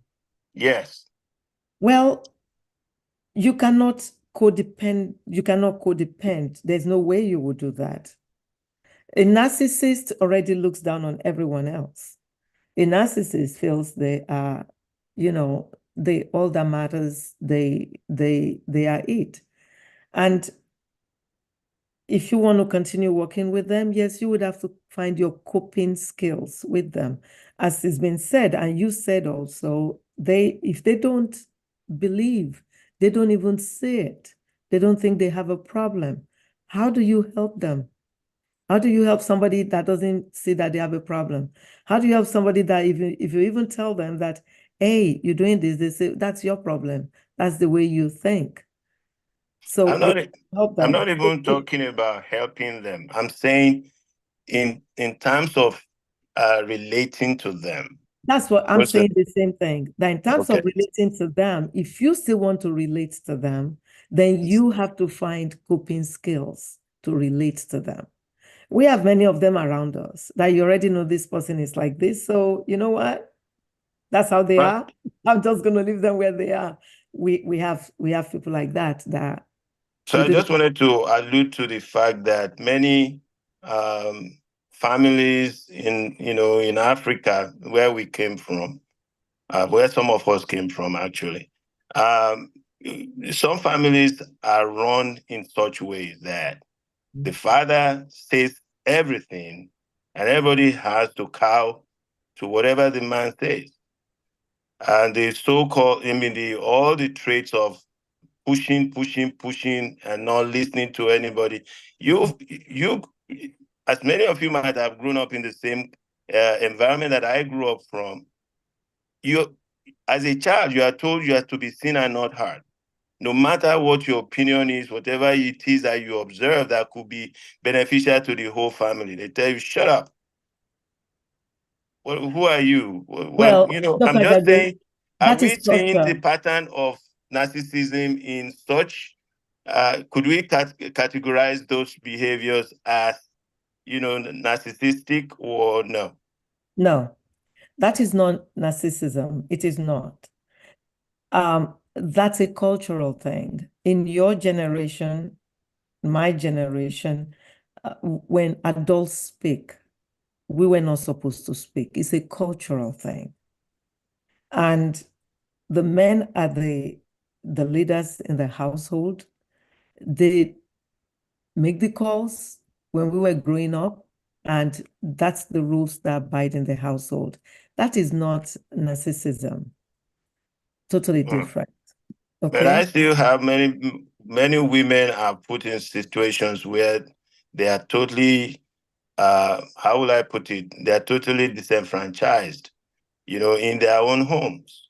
Yes. Well, you cannot codepend. There's no way you would do that. A narcissist already looks down on everyone else. A narcissist feels they are, all that matters, they are it. And if you want to continue working with them, yes, you would have to find your coping skills with them. As has been said, and you said also, if they don't believe, they don't even see it, they don't think they have a problem, how do you help them? How do you help somebody that doesn't see that they have a problem? How do you help somebody that if you even tell them that, hey, you're doing this, they say, that's your problem. That's the way you think. So I'm not even talking about helping them. I'm saying in terms of relating to them. That's what I'm saying, the same thing. That in terms of relating to them, if you still want to relate to them, then you have to find coping skills to relate to them. We have many of them around us that you already know this person is like this. So you know what? That's how they are. I'm just going to leave them where they are. We have people like that. So I just wanted to allude to the fact that many families in Africa, where we came from, where some of us came from actually, some families are run in such ways that the father says everything and everybody has to cow to whatever the man says. And the so-called, all the traits of pushing, and not listening to anybody. You, as many of you might have grown up in the same environment that I grew up from, you, as a child, you are told you have to be seen and not heard. No matter what your opinion is, whatever it is that you observe that could be beneficial to the whole family, they tell you, shut up. Well, who are you? Well, I'm just saying, are we seeing the pattern of narcissism in such, could we categorize those behaviors as, narcissistic or no? No, that is not narcissism. It is not. That's a cultural thing. In your generation, my generation, when adults speak, we were not supposed to speak. It's a cultural thing. And the men are the leaders in the household. They make the calls when we were growing up, and that's the rules that abide in the household. That is not narcissism. Totally different. Okay. But I still have many women are put in situations where they are totally, how will I put it? They are totally disenfranchised, in their own homes.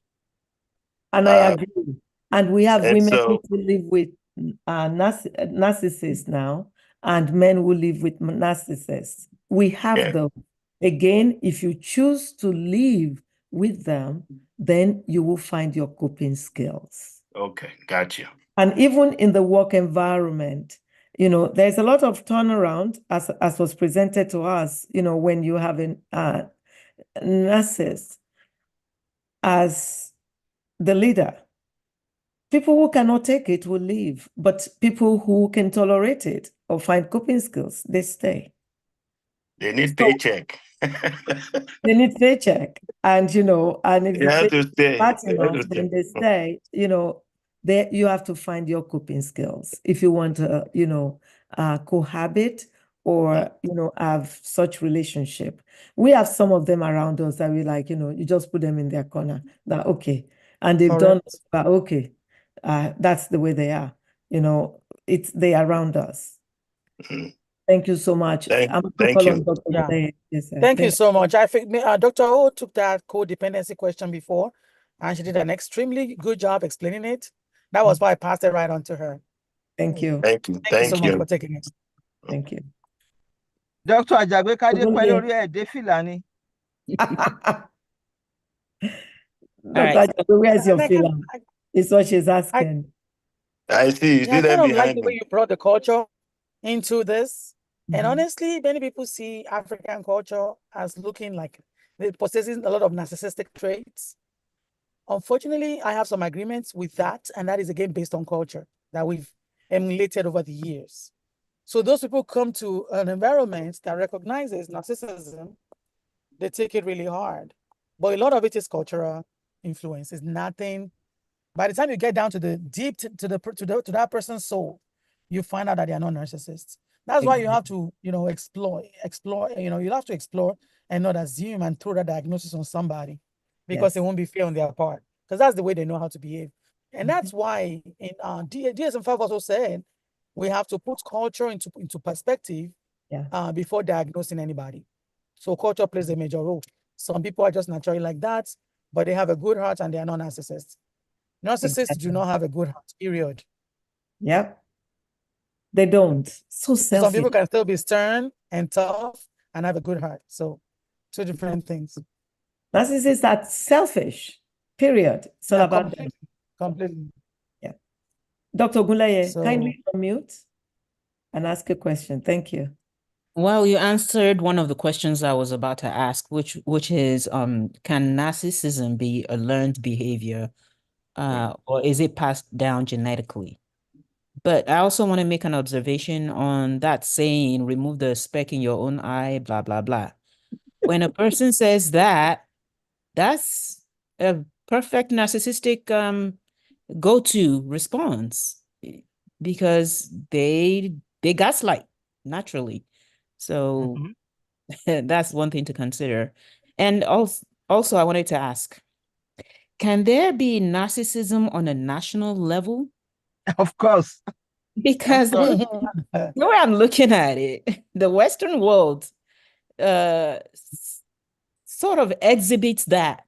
And I agree. And we have women who live with narcissists now, and men who live with narcissists. We have them. Again, if you choose to live with them, then you will find your coping skills. Okay, gotcha. And even in the work environment, there's a lot of turnaround as was presented to us, when you have a narcissist as the leader. People who cannot take it will leave, but people who can tolerate it or find coping skills, they stay. They need paycheck. They need paycheck. And, and if you have to stay. Then they stay, you have to find your coping skills if you want to, cohabit or, have such relationship. We have some of them around us that we like, you just put them in their corner. That, okay. And they've done, okay. That's the way they are. They are around us. Mm-hmm. Thank you so much. Thank you. Yes, thank you so much. I think Dr. O took that codependency question before, and she did an extremely good job explaining it. That was why I passed it right on to her. Thank you. Thank you. Thank you so much for taking it. Thank you. Dr. Ajagbe Kade pẹ̀lú orí ẹ̀dẹ́ fìlà ni. Dr. Ajagbe, where's your filler? It's what she's asking. I see. I kind of like the way you brought the culture into this. And honestly, many people see African culture as looking like they're possessing a lot of narcissistic traits. Unfortunately, I have some agreements with that, and that is again based on culture that we've emulated over the years. So those people come to an environment that recognizes narcissism, they take it really hard. But a lot of it is cultural influence. It's nothing. By the time you get down to the deep to that person's soul, you find out that they are not narcissists. That's why you have to, explore, you have to explore and not assume and throw that diagnosis on somebody because it won't be fair on their part, because that's the way they know how to behave. And that's why in DSM-5 also said we have to put culture into perspective before diagnosing anybody. So culture plays a major role. Some people are just naturally like that, but they have a good heart and they are not narcissists. Narcissists do not have a good heart, period. Yep. They don't. So selfish. Some people can still be stern and tough and have a good heart. So two different things. Narcissists are selfish, period. It's all about them. Completely. Yeah. Dr. Gulaye, kindly unmute and ask a question. Thank you. Well, you answered one of the questions I was about to ask, which is, can narcissism be a learned behavior, or is it passed down genetically? But I also want to make an observation on that saying, remove the speck in your own eye, blah, blah, blah. When a person says that, that's a perfect narcissistic go-to response, because they gaslight naturally. So that's one thing to consider. And also I wanted to ask, can there be narcissism on a national level? Of course. Because the way I'm looking at it, the Western world sort of exhibits that,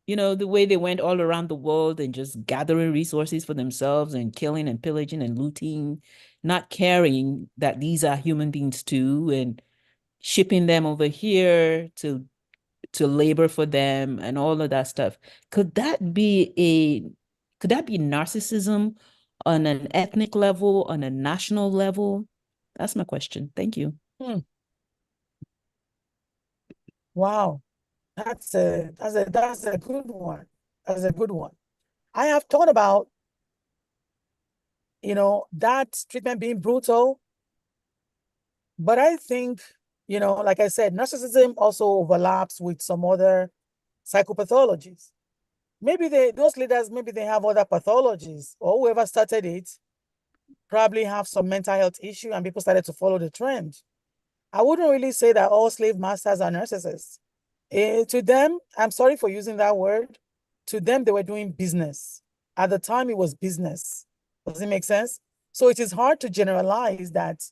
the way they went all around the world and just gathering resources for themselves and killing and pillaging and looting, not caring that these are human beings too, and shipping them over here to labor for them and all of that stuff. Could that be narcissism on an ethnic level, on a national level? That's my question. Thank you. Wow. That's a good one. That's a good one. I have thought about, that treatment being brutal, but I think, like I said, narcissism also overlaps with some other psychopathologies. Maybe those leaders, maybe they have other pathologies, or whoever started it probably have some mental health issue and people started to follow the trend. I wouldn't really say that all slave masters are narcissists. To them, I'm sorry for using that word, to them, they were doing business. At the time, it was business. Does it make sense? So it is hard to generalize that,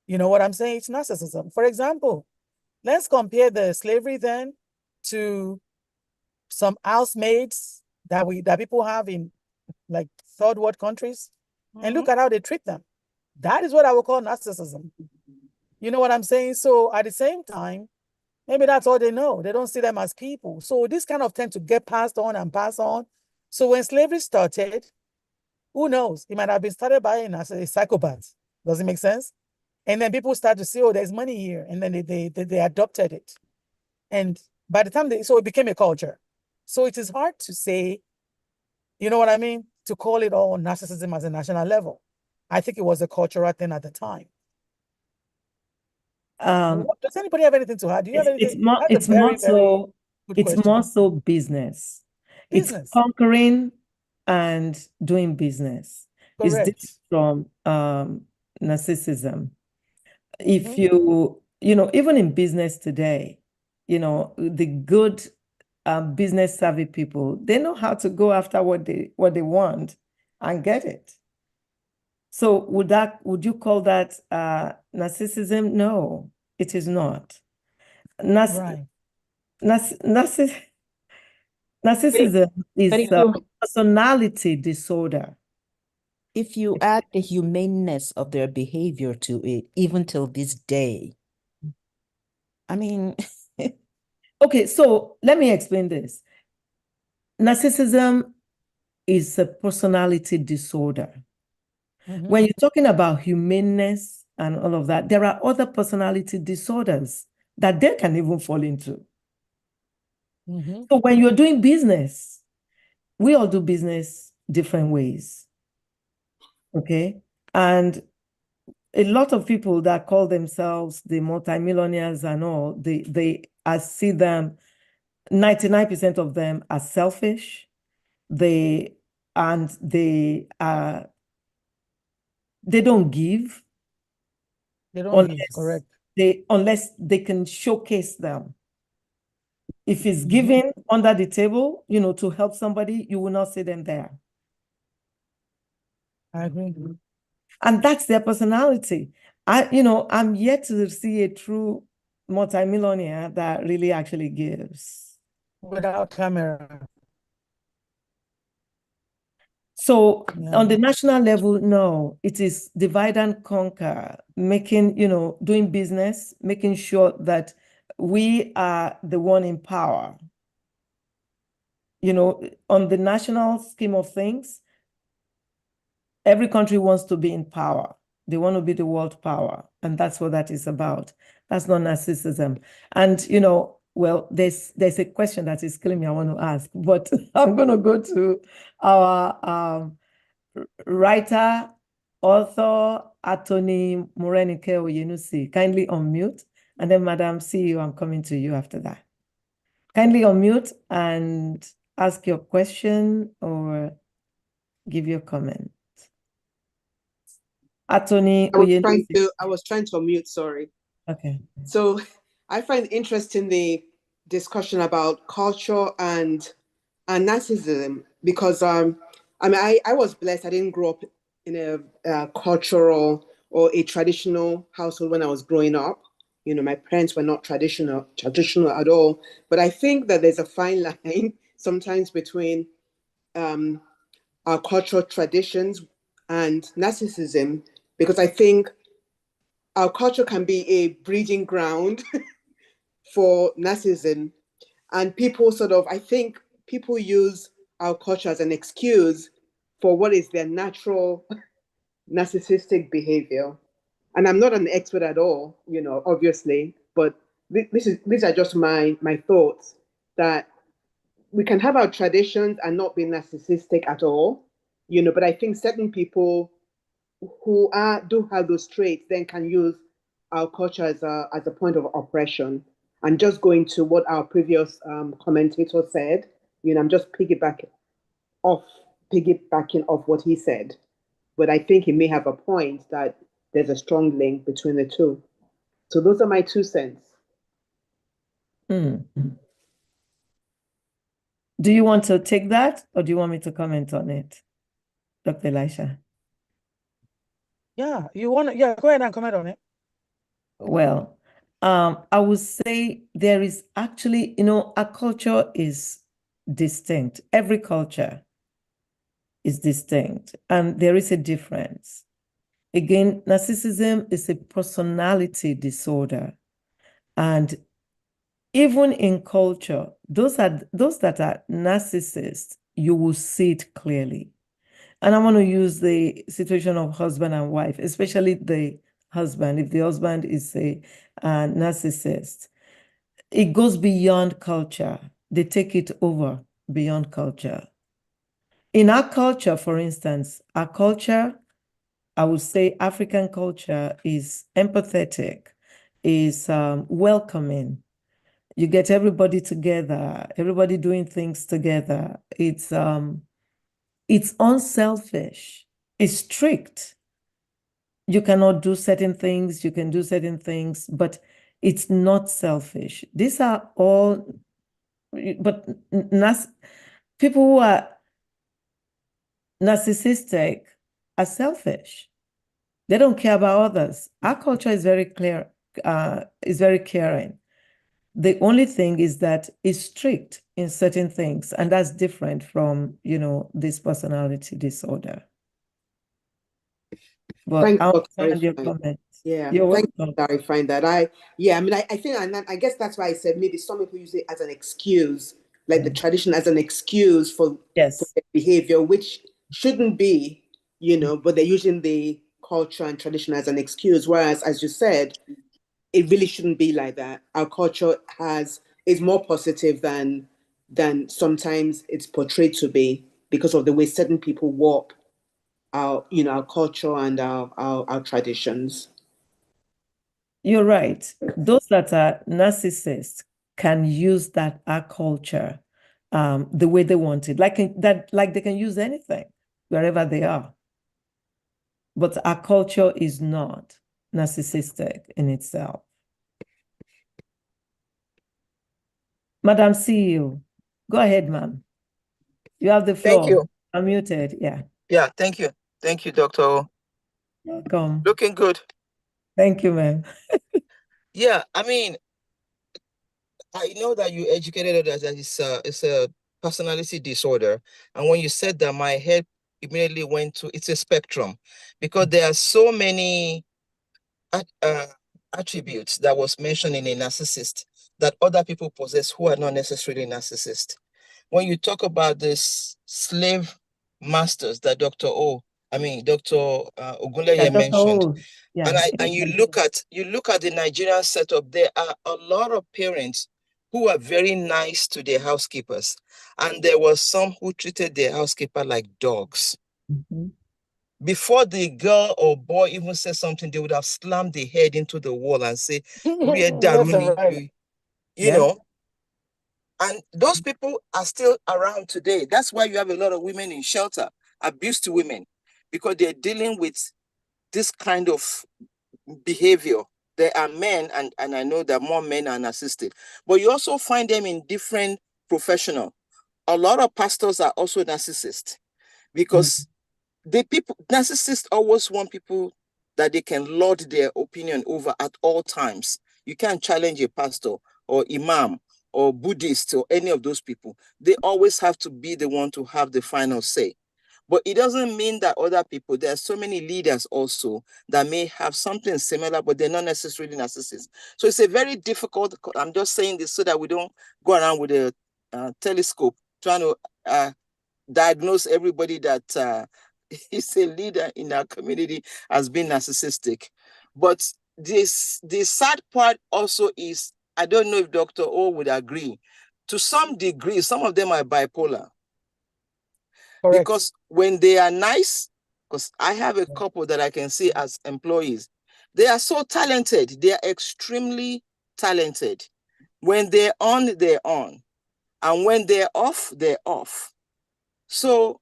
you know what I'm saying? It's narcissism. For example, let's compare the slavery then to some housemaids that people have in like third world countries, and look at how they treat them. That is what I would call narcissism. You know what I'm saying? So at the same time, maybe that's all they know. They don't see them as people. So this kind of tend to get passed on and pass on. So when slavery started, who knows? It might have been started by a psychopath. Does it make sense? And then people start to say, oh, there's money here. And then they adopted it. And by the time so it became a culture. So it is hard to say, you know what I mean? To call it all narcissism as a national level. I think it was a cultural thing at the time. Does anybody have anything to add? Do you have anything? It's more so business. It's conquering and doing business. Correct. It's different from narcissism. If you even in business today, the good business savvy people, they know how to go after what they want and get it. So would you call that narcissism? No, it is not. Narcissism is a personality disorder. If you add the humaneness of their behavior to it, even till this day, I mean. Okay, so let me explain this. Narcissism is a personality disorder. When you're talking about humaneness and all of that, there are other personality disorders that they can even fall into. So when you're doing business, we all do business different ways. Okay? And a lot of people that call themselves the multimillionaires and all, I see them, 99% of them are selfish. They are they don't give They don't give, unless correct. unless they can showcase them. If it's Mhm. given under the table, to help somebody, you will not see them there. I agree. And that's their personality. I'm yet to see a true multimillionaire that really actually gives. Without camera. So Yeah. on the national level, no, it is divide and conquer, making, doing business, making sure that we are the one in power. On the national scheme of things, every country wants to be in power. They want to be the world power. And that's what that is about. That's not narcissism. And, well, there's a question that is killing me I want to ask, but I'm going to go to our writer, author, Attorney Morenike Oyenusi. Kindly unmute. And then, Madam CEO, I'm coming to you after that. Kindly unmute and ask your question or give your comment. Attorney Oyenusi. I was trying to unmute, sorry. Okay. So I find interesting the discussion about culture and narcissism because I was blessed. I didn't grow up in a cultural or a traditional household when I was growing up. My parents were not traditional at all. But I think that there's a fine line sometimes between our cultural traditions and narcissism, because I think our culture can be a breeding ground for narcissism. And I think people use our culture as an excuse for what is their natural narcissistic behavior. And I'm not an expert at all, obviously, but these are just my thoughts that we can have our traditions and not be narcissistic at all, but I think certain people who do have those traits then can use our culture as a point of oppression. And just going to what our previous commentator said, I'm just piggybacking off what he said. But I think he may have a point that there's a strong link between the two. So those are my 2 cents. Do you want to take that or do you want me to comment on it, Dr. Elisha? Yeah, go ahead and comment on it. Well, I would say there is actually, our culture is distinct. Every culture is distinct, and there is a difference. Again, narcissism is a personality disorder. And even in culture, those that are narcissists, you will see it clearly. And I want to use the situation of husband and wife, especially the husband. If the husband is a narcissist, it goes beyond culture. They take it over beyond culture. In our culture, for instance, our culture, I would say African culture is empathetic, is welcoming. You get everybody together, everybody doing things together. It's unselfish. It's strict. You cannot do certain things, you can do certain things, but it's not selfish. These are all, but people who are narcissistic are selfish. They don't care about others. Our culture is very clear, is very caring. The only thing is that it's strict in certain things, and that's different from, this personality disorder. But I understand your comment. Yeah, You're thank you welcome. for clarifying that. I think, and I guess that's why I said maybe some people use it as an excuse, like the tradition as an excuse for their behavior, which shouldn't be, but they're using the culture and tradition as an excuse. Whereas, as you said, it really shouldn't be like that. Our culture is more positive than sometimes it's portrayed to be because of the way certain people warp our culture and our traditions. You're right. Those that are narcissists can use that our culture the way they want it. Like they can use anything wherever they are. but our culture is not narcissistic in itself. Madam CEO, go ahead, ma'am. You have the floor. Thank you. Unmuted, yeah. Yeah, thank you. Thank you, Dr. Welcome. Looking good. Thank you, ma'am. Yeah, I mean, I know that you educated us that it's a personality disorder. And when you said that, my head immediately went to it's a spectrum, because there are so many attributes that was mentioned in a narcissist that other people possess who are not necessarily narcissist. When you talk about this slave masters that Dr. Ogunleye Yeah, Dr. mentioned, O, yeah. and you look at the Nigerian setup, there are a lot of parents who are very nice to their housekeepers, and there was some who treated their housekeeper like dogs. Mhm. Before the girl or boy even said something, they would have slammed their head into the wall and say, Left and right. you Yeah. know. And those people are still around today. That's why you have a lot of women in shelter, abuse to women, because they're dealing with this kind of behavior. There are men, and I know that more men are narcissistic, but you also find them in different professional. A lot of pastors are also narcissists, because narcissists always want people that they can lord their opinion over at all times. You can't challenge a pastor or imam or Buddhist or any of those people. They always have to be the one to have the final say. But it doesn't mean that other people, there are so many leaders also that may have something similar, but they're not necessarily narcissists. So it's a very difficult, I'm just saying this so that we don't go around with a telescope trying to diagnose everybody that is a leader in our community as being narcissistic. But the sad part also is, I don't know if Dr. O would agree, to some degree, some of them are bipolar. Correct. Because when they are nice, because I have a couple that I can see as employees, they are so talented. They are extremely talented. When they're on, they're on. And when they're off, they're off. So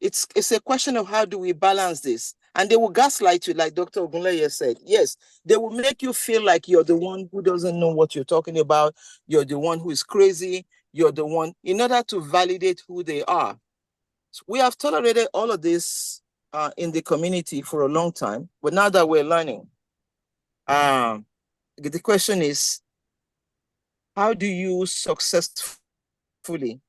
it's a question of how do we balance this? And they will gaslight you, like Dr. Ogunleye said. Yes, they will make you feel like you're the one who doesn't know what you're talking about. You're the one who is crazy. You're the one, in order to validate who they are. So we have tolerated all of this in the community for a long time, but now that we're learning, the question is, how do you successfully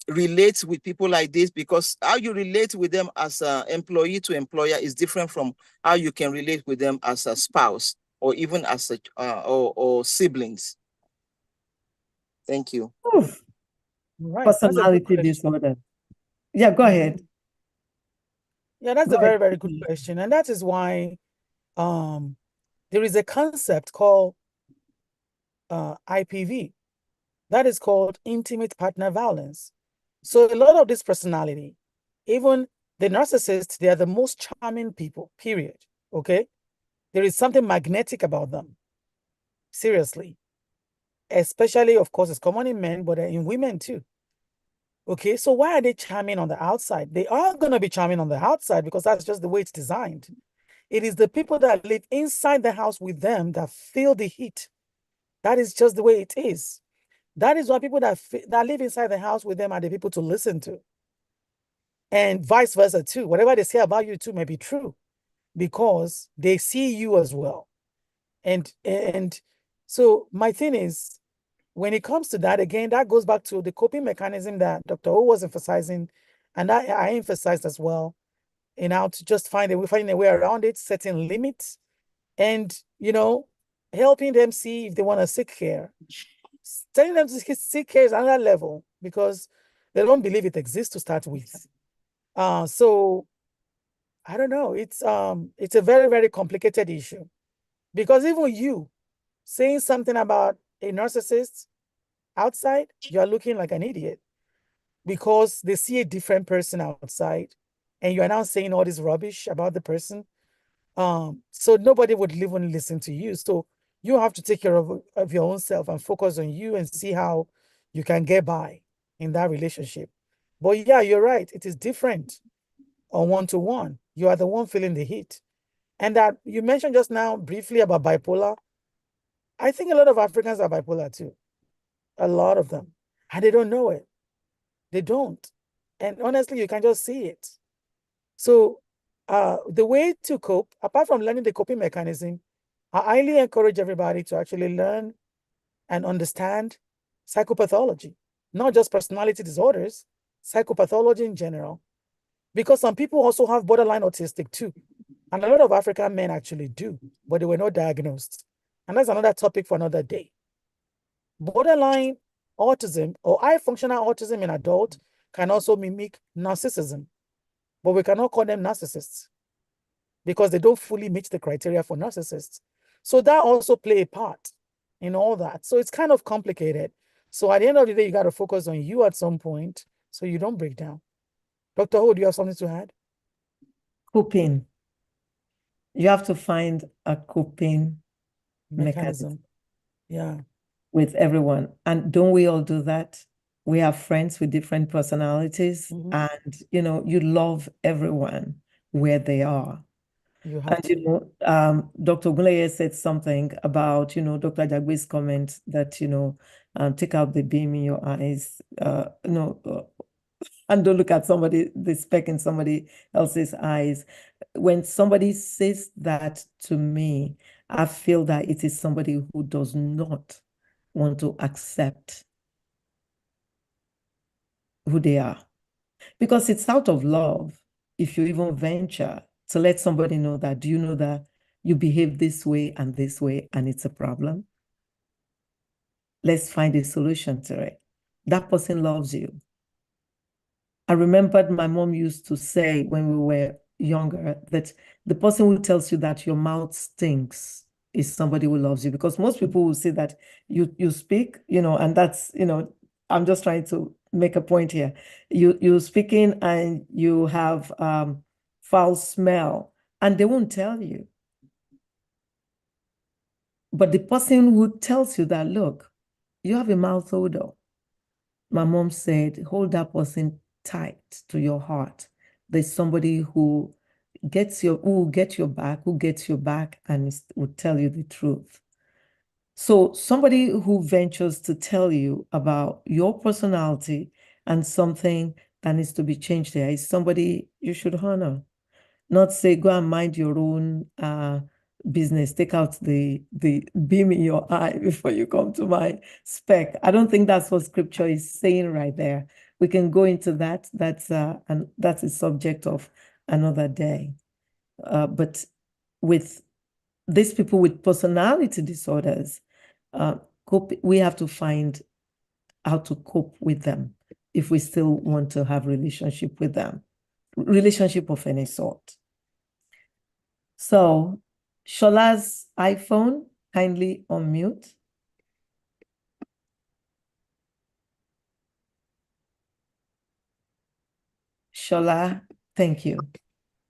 relate with people like this? Because how you relate with them as an employee to employer is different from how you can relate with them as a spouse or even as a or siblings. Thank you. Oof. Right. That's a good Personality question. disorder. Yeah, go ahead. Yeah, that's Go a very, ahead. very good question. And that is why there is a concept called IPV. That is called intimate partner violence. So a lot of this personality, even the narcissists, they are the most charming people, period. Okay? There is something magnetic about them. Seriously. Especially, of course, it's common in men, but in women too. Okay, so why are they charming on the outside? They are going to be charming on the outside because that's just the way it's designed. It is the people that live inside the house with them that feel the heat. That is just the way it is. That is why people that live inside the house with them are the people to listen to. And vice versa too. Whatever they say about you too may be true because they see you as well. And so my thing is, when it comes to that, again, that goes back to the coping mechanism that Dr. O was emphasizing, and I emphasized as well, and how to just finding a way around it, setting limits, and helping them see if they want to seek care. Telling them to seek care is another level because they don't believe it exists to start with. So I don't know. It's a very, very complicated issue because even you saying something about a narcissist outside, you're looking like an idiot because they see a different person outside and you are now saying all this rubbish about the person. So nobody would even listen to you. So you have to take care of your own self and focus on you and see how you can get by in that relationship. But yeah, you're right. It is different. or one-to-one. You are the one feeling the heat. And that you mentioned just now briefly about bipolar. I think a lot of Africans are bipolar too. A lot of them. And they don't know it. They don't. And honestly, you can just see it. So the way to cope, apart from learning the coping mechanism, I highly encourage everybody to actually learn and understand psychopathology, not just personality disorders, psychopathology in general, because some people also have borderline autistic too. And a lot of African men actually do, but they were not diagnosed. And that's another topic for another day. Borderline autism or high functional autism in adult can also mimic narcissism, but we cannot call them narcissists because they don't fully meet the criteria for narcissists. So that also play a part in all that. So it's kind of complicated. So at the end of the day, you got to focus on you at some point so you don't break down. Dr. Ho, do you have something to add? Coping. You have to find a coping mechanism Yeah. with everyone. And don't we all do that? We have friends with different personalities, and you love everyone where they are. You have And to. Dr. Guleye said something about Dr. Jagbe's comment that take out the beam in your eyes, and don't look at the speck in somebody else's eyes. When somebody says that to me, I feel that it is somebody who does not want to accept who they are. Because it's out of love if you even venture to let somebody know that, do you know that you behave this way and it's a problem? Let's find a solution to it. That person loves you. I remembered my mom used to say when we were younger that the person who tells you that your mouth stinks is somebody who loves you, because most people will say that you speak, and that's, I'm just trying to make a point here. You're speaking and you have foul smell, and they won't tell you. But the person who tells you that, look, you have a mouth odor. My mom said, hold that person tight to your heart. There's somebody who gets your back and will tell you the truth. So somebody who ventures to tell you about your personality and something that needs to be changed there is somebody you should honor. Not say, go and mind your own business, take out the beam in your eye before you come to my spec. I don't think that's what scripture is saying right there. We can go into that. That's a subject of another day. But with these people with personality disorders, we have to find how to cope with them if we still want to have relationship with them, relationship of any sort. So Shola's iPhone, kindly unmute. Shola, thank you.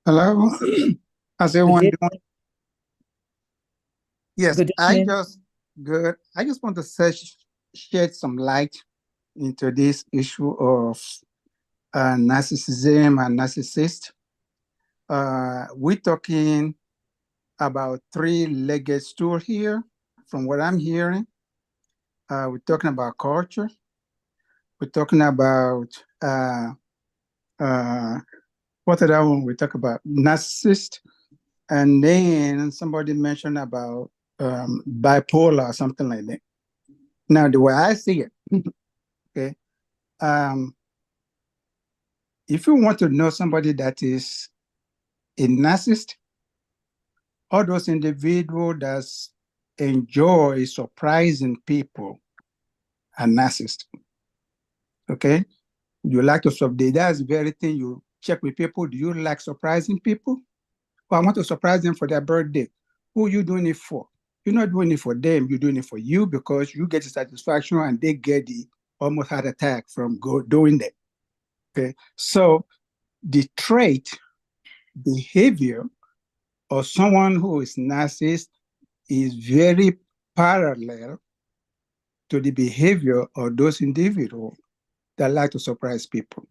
Hello. How's everyone doing? Yes, good I just want to shed some light into this issue of narcissism and narcissist. We're talking about three-legged stool here, from what I'm hearing. We're talking about culture. We're talking about what other one we talk about? Narcissist. And then somebody mentioned about bipolar or something like that. Now, the way I see it, okay, if you want to know somebody that is a narcissist, all those individuals that enjoy surprising people are narcissists. Okay, you like to surprise. That's the very thing you check with people. Do you like surprising people? Well, I want to surprise them for their birthday. Who are you doing it for? You're not doing it for them. You're doing it for you because you get the satisfaction and they get the almost heart attack from doing that. Okay, so the trait, behavior of someone who is narcissist is very parallel to the behavior of those individuals that like to surprise people.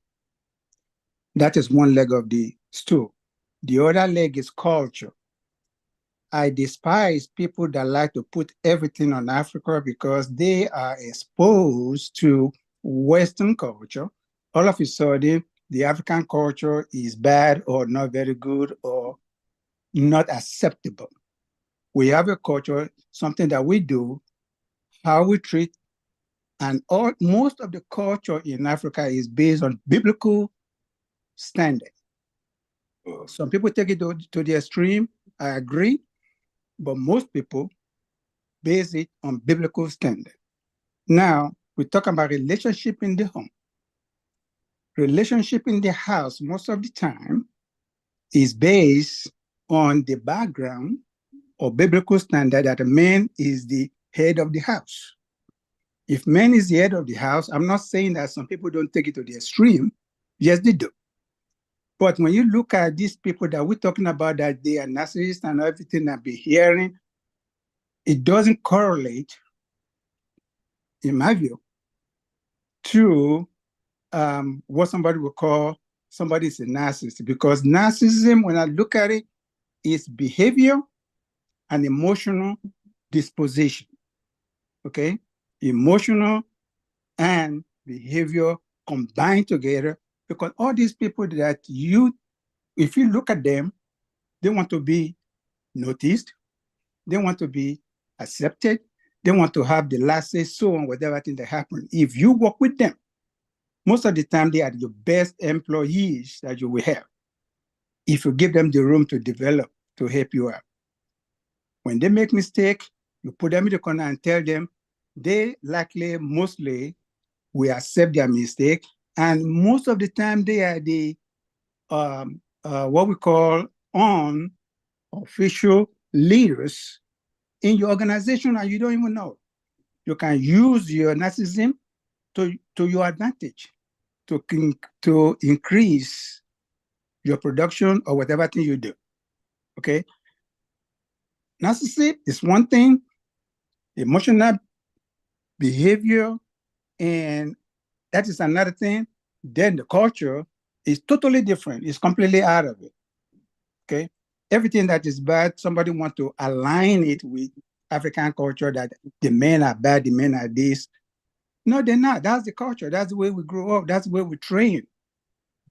That is one leg of the stool. The other leg is culture. I despise people that like to put everything on Africa because they are exposed to Western culture. All of a sudden, the African culture is bad or not very good or not acceptable. We have a culture, something that we do, how we treat, and most of the culture in Africa is based on biblical standard. Some people take it to the extreme, I agree, but most people base it on biblical standard. Now, we talk about relationship in the home. Relationship in the house, most of the time, is based on the background or biblical standard that a man is the head of the house. If man is the head of the house, I'm not saying that some people don't take it to the extreme. Yes, they do. But when you look at these people that we're talking about, that they are narcissists and everything I've been hearing, it doesn't correlate, in my view, to what somebody would call somebody is a narcissist. Because narcissism, when I look at it, is behavior and emotional disposition. Okay? Emotional and behavior combined together, because all these people that if you look at them, they want to be noticed, they want to be accepted, they want to have the last say so on whatever thing that happens. If you work with them, most of the time they are your best employees that you will have, if you give them the room to develop, to help you out. When they make mistake, you put them in the corner and tell them, they likely, mostly, will accept their mistake. And most of the time they are the, what we call unofficial leaders in your organization, and you don't even know. You can use your narcissism to your advantage, to increase your production or whatever thing you do. Okay? Narcissism is one thing, emotional behavior, and that is another thing. Then the culture is totally different. It's completely out of it. Okay? Everything that is bad, somebody wants to align it with African culture, that the men are bad, the men are this. No, they're not. That's the culture. That's the way we grew up. That's the way we train.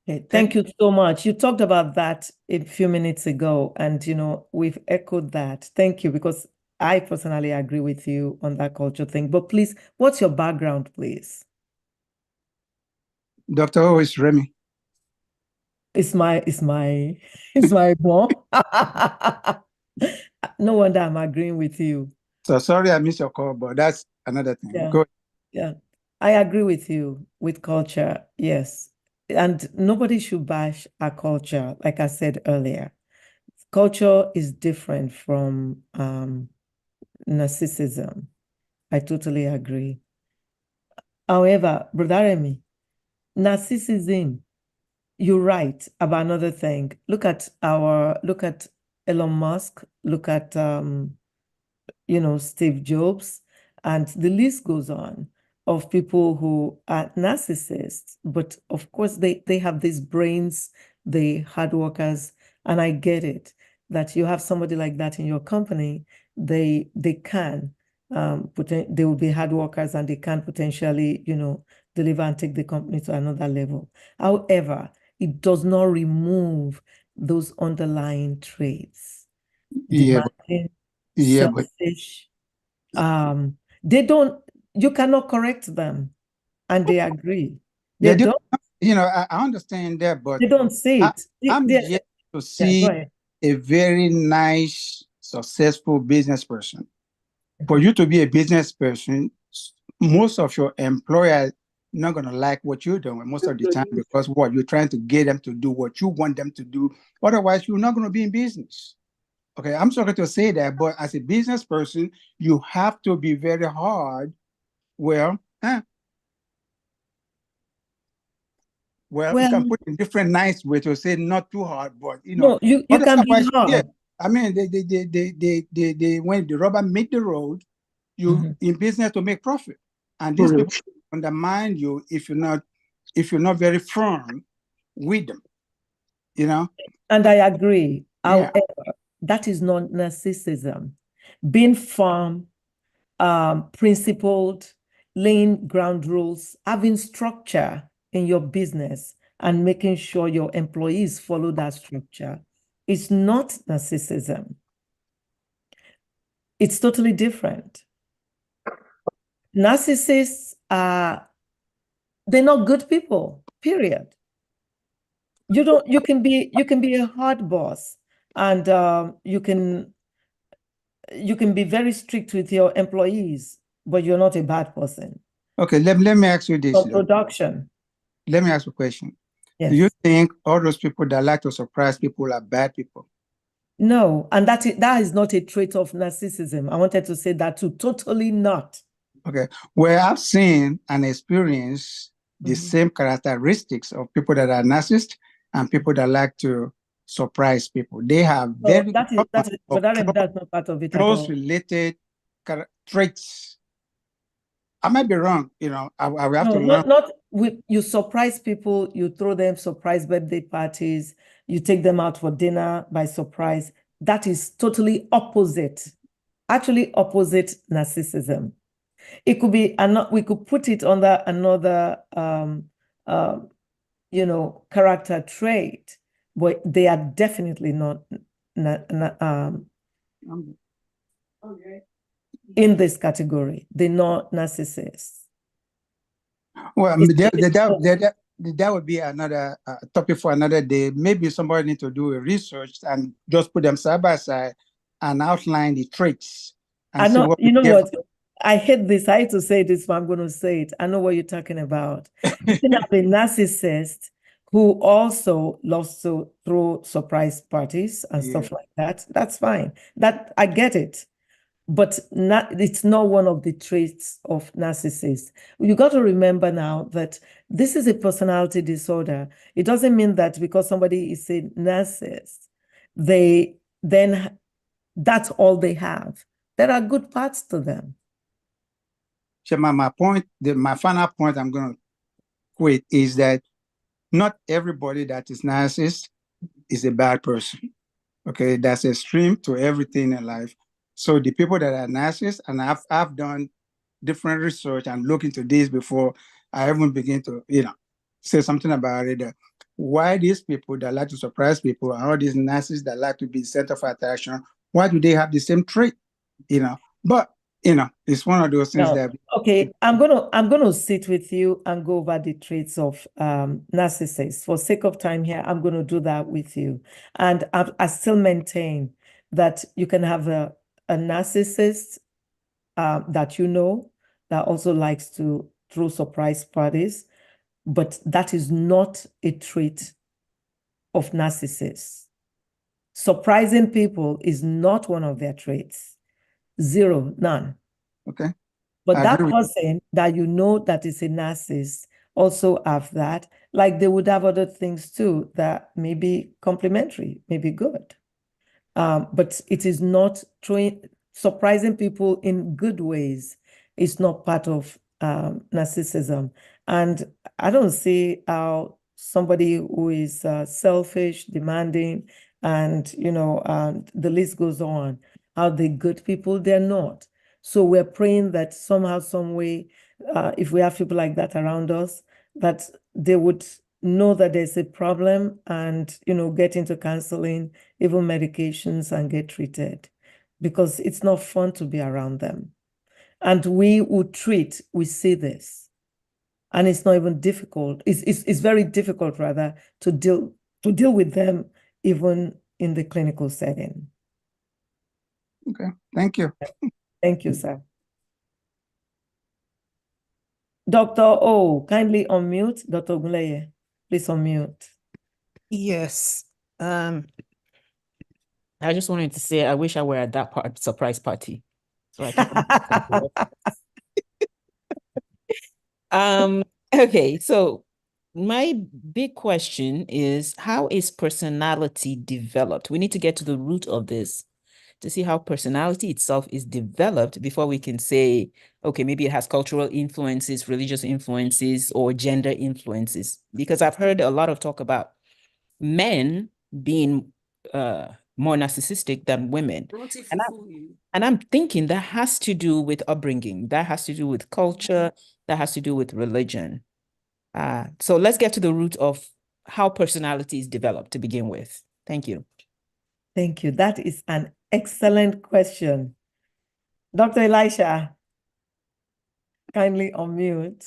Okay, thank you so much. You talked about that a few minutes ago, and we've echoed that. Thank you, because I personally agree with you on that culture thing. But please, what's your background, please? Dr. O is Remy. It's my mom. No wonder I'm agreeing with you. So sorry I missed your call, but that's another thing. Yeah. Go. Yeah, I agree with you with culture. Yes. And nobody should bash our culture, like I said earlier. Culture is different from narcissism. I totally agree. However, Brother Remy, narcissism, you're right about another thing. Look at Elon Musk, look at Steve Jobs, and the list goes on of people who are narcissists, but of course they have these brains, they hard workers, and I get it that you have somebody like that in your company, they can they will be hard workers and they can potentially deliver and take the company to another level. However, it does not remove those underlying traits. Demanding, selfish. You cannot correct them, and they agree. They don't. I understand that, but they don't see it. I'm yet to see a very nice, successful business person. For you to be a business person, most of your employers not going to like what you're doing most of the time, because you're trying to get them to do what you want them to do. Otherwise, you're not going to be in business. Okay, I'm sorry to say that, but as a business person, you have to be very hard. Well, you can put in different nice way to say not too hard, but no, you can be hard. Yeah, I mean, they when the rubber meet the road, you in business to make profit, and these people undermine you if you're not very firm with them. you know? And I agree. Yeah. However, that is not narcissism. Being firm, principled, laying ground rules, having structure in your business, and making sure your employees follow that structure is not narcissism. It's totally different. Narcissists are, they're not good people, period. You can be a hard boss, and you can be very strict with your employees, but you're not a bad person. Okay, let me ask you this. For production. Let me ask you a question. Yes. Do you think all those people that like to surprise people are bad people? No, and that is not a trait of narcissism. I wanted to say that too. Totally not. Okay. Well, I've seen and experienced the same characteristics of people that are narcissists and people that like to surprise people. They have very that's not part of it at close all. related traits. I might be wrong, you know. I will have to learn. Not with you surprise people, you throw them surprise birthday parties, you take them out for dinner by surprise. That is totally opposite, actually opposite narcissism. It could be, we could put it under another, character trait, but they are definitely not in this category. They're not narcissists. Well, that would be another topic for another day. Maybe somebody need to do a research and just put them side by side and outline the traits. I know, you know what? I hate this. I hate to say this, but I'm going to say it. I know what you're talking about. You can have a narcissist who also loves to throw surprise parties and stuff like that. That's fine. That I get it. But it's not one of the traits of narcissists. You got to remember now that this is a personality disorder. It doesn't mean that because somebody is a narcissist, that's all they have. There are good parts to them. Shema, my final point I'm going to quit is that not everybody that is narcissist is a bad person. Okay, that's extreme to everything in life. So the people that are narcissists, and I've done different research and looked into this before I even begin to, say something about it. Why these people that like to surprise people and all these narcissists that like to be center of attraction, why do they have the same trait? But it's one of those things that. Okay, I'm gonna sit with you and go over the traits of narcissists. For sake of time here, I'm gonna do that with you. And I still maintain that you can have a narcissist that also likes to throw surprise parties, but that is not a trait of narcissists. Surprising people is not one of their traits. Zero, none. Okay. But that person that that is a narcissist also have that, like they would have other things too that may be complementary, may be good. But it is not surprising people in good ways. It's not part of narcissism. And I don't see how somebody who is selfish, demanding, and the list goes on, how they good people, they're not. So we're praying that somehow, some way, if we have people like that around us, that they would know that there's a problem and, get into counseling, even medications, and get treated, because it's not fun to be around them. And we see this, and it's not even difficult. It's very difficult, rather, to deal with them, even in the clinical setting. Okay, thank you. Thank you, sir. Dr. O, kindly unmute. Dr. Ogunleye, please unmute. Yes. I just wanted to say I wish I were at that surprise party. So I can okay, so my big question is, how is personality developed? We need to get to the root of this to see how personality itself is developed before we can say, okay, maybe it has cultural influences, religious influences, or gender influences. Because I've heard a lot of talk about men being more narcissistic than women. And I'm thinking that has to do with upbringing, that has to do with culture, that has to do with religion. So let's get to the root of how personalities develop to begin with. Thank you. Thank you. That is an excellent question. Dr. Elisha, kindly unmute.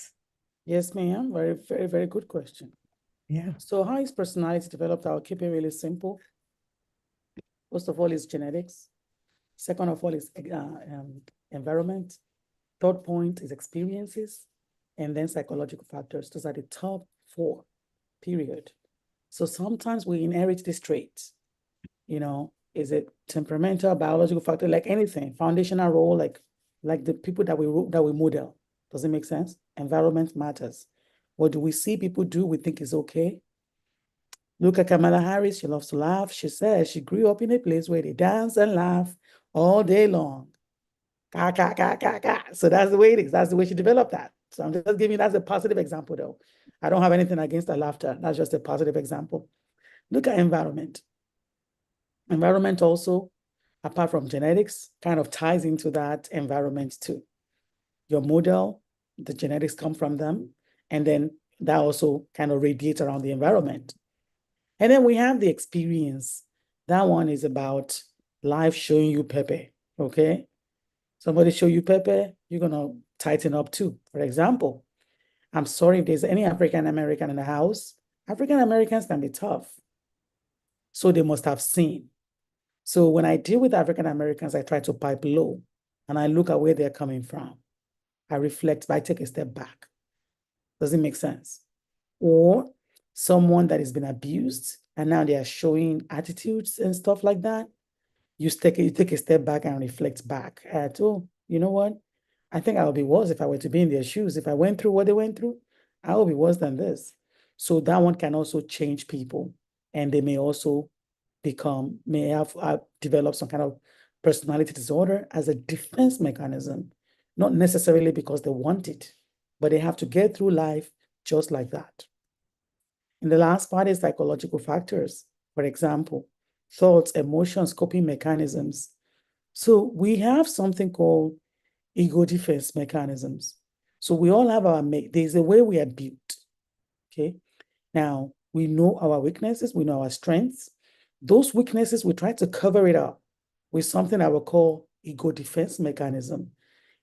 Yes, ma'am. Very, very, very good question. Yeah. So how is personality developed? I'll keep it really simple. First of all, is genetics. Second of all is environment. Third point is experiences. And then psychological factors. Those are the top 4, period. So sometimes we inherit these traits. You know, is it temperamental, biological factor, like anything, foundational role, like the people that we model. Does it make sense? Environment matters. What do we see people do we think is okay? Look at Kamala Harris. She loves to laugh. She says she grew up in a place where they dance and laugh all day long. Ka, ka, ka, ka, ka. So that's the way it is. That's the way she developed that. So I'm just giving you that's a positive example, though. I don't have anything against her laughter. That's just a positive example. Look at environment. Environment also, apart from genetics, kind of ties into that environment too. Your model, the genetics come from them, and then that also kind of radiates around the environment. And then we have the experience. That one is about life showing you Pepe, okay? Somebody show you Pepe, you're gonna tighten up too. For example, I'm sorry if there's any African American in the house, African Americans can be tough. So they must have seen. So when I deal with African Americans, I try to pipe low and I look at where they're coming from. I reflect, I take a step back. Does it make sense? Or someone that has been abused and now they are showing attitudes and stuff like that. You take a step back and reflect back at, oh, you know what? I think I would be worse if I were to be in their shoes. If I went through what they went through, I would be worse than this. So that one can also change people. And they may also may have developed some kind of personality disorder as a defense mechanism, not necessarily because they want it, but they have to get through life just like that. And the last part is psychological factors. For example, thoughts, emotions, coping mechanisms. So we have something called ego defense mechanisms. So we all have there's a way we are built, okay? Now, we know our weaknesses, we know our strengths. Those weaknesses, we try to cover it up with something I will call ego defense mechanism.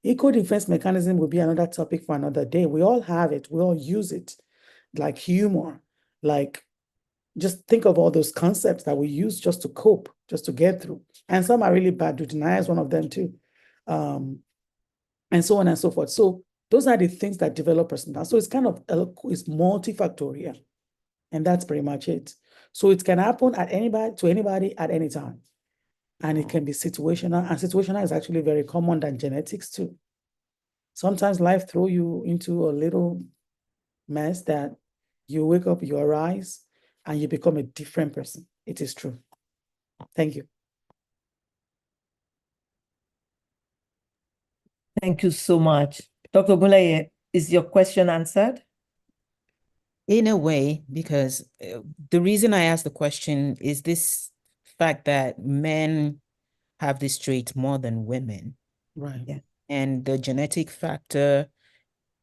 Ego defense mechanism will be another topic for another day. We all have it, we all use it, like humor, like just think of all those concepts that we use just to cope, just to get through. And some are really bad. Denial is one of them too. And so on and so forth. So those are the things that develop personality. So it's kind of, it's multifactorial. And that's pretty much it. So it can happen to anybody at any time. And it can be situational. And situational is actually very common than genetics too. Sometimes life throws you into a little mess that you wake up, you arise, and you become a different person. It is true. Thank you. Thank you so much. Dr. Gulaye, is your question answered? In a way, because the reason I asked the question is this fact that men have this trait more than women. Right. Yeah. And the genetic factor,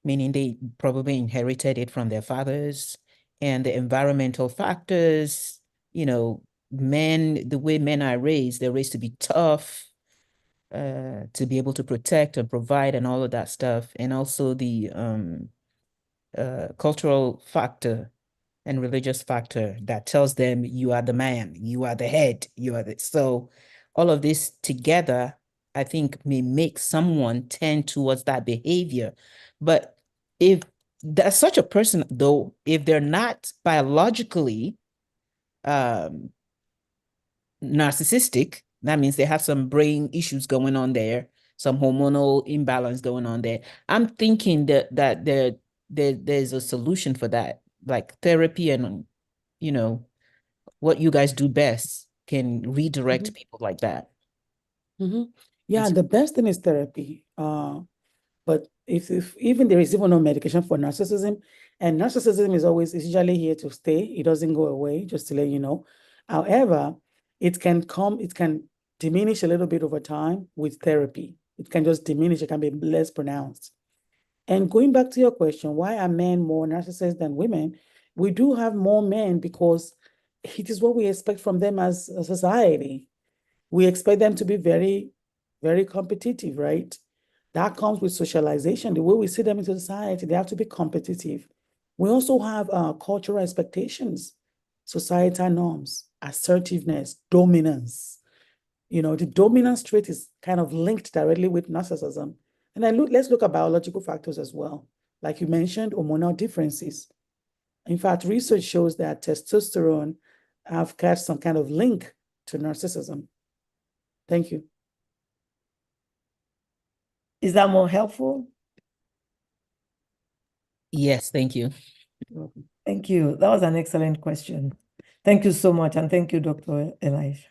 meaning they probably inherited it from their fathers, and the environmental factors, you know, the way men are raised, they're raised to be tough, to be able to protect and provide and all of that stuff. And also the cultural factor and religious factor that tells them you are the man, you are the head, so all of this together, I think, may make someone tend towards that behavior. But if that's such a person, though, if they're not biologically narcissistic, that means they have some brain issues going on there, some hormonal imbalance going on there. I'm thinking that there's a solution for that, like therapy and, you know, what you guys do best can redirect people like that. Yeah, the best thing is therapy. But if even there is even no medication for narcissism, and narcissism is usually here to stay, it doesn't go away, just to let you know. However, it can diminish a little bit over time with therapy. It can just diminish, it can be less pronounced. And going back to your question, why are men more narcissists than women? We do have more men because it is what we expect from them as a society. We expect them to be very, very competitive, right? That comes with socialization. The way we see them in society, they have to be competitive. We also have cultural expectations, societal norms, assertiveness, dominance. The dominance trait is kind of linked directly with narcissism. And then let's look at biological factors as well. Like you mentioned, hormonal differences. In fact, research shows that testosterone have got some kind of link to narcissism. Thank you. Is that more helpful? Yes, thank you. You're welcome. Thank you. That was an excellent question. Thank you so much. And thank you, Dr. Elisha.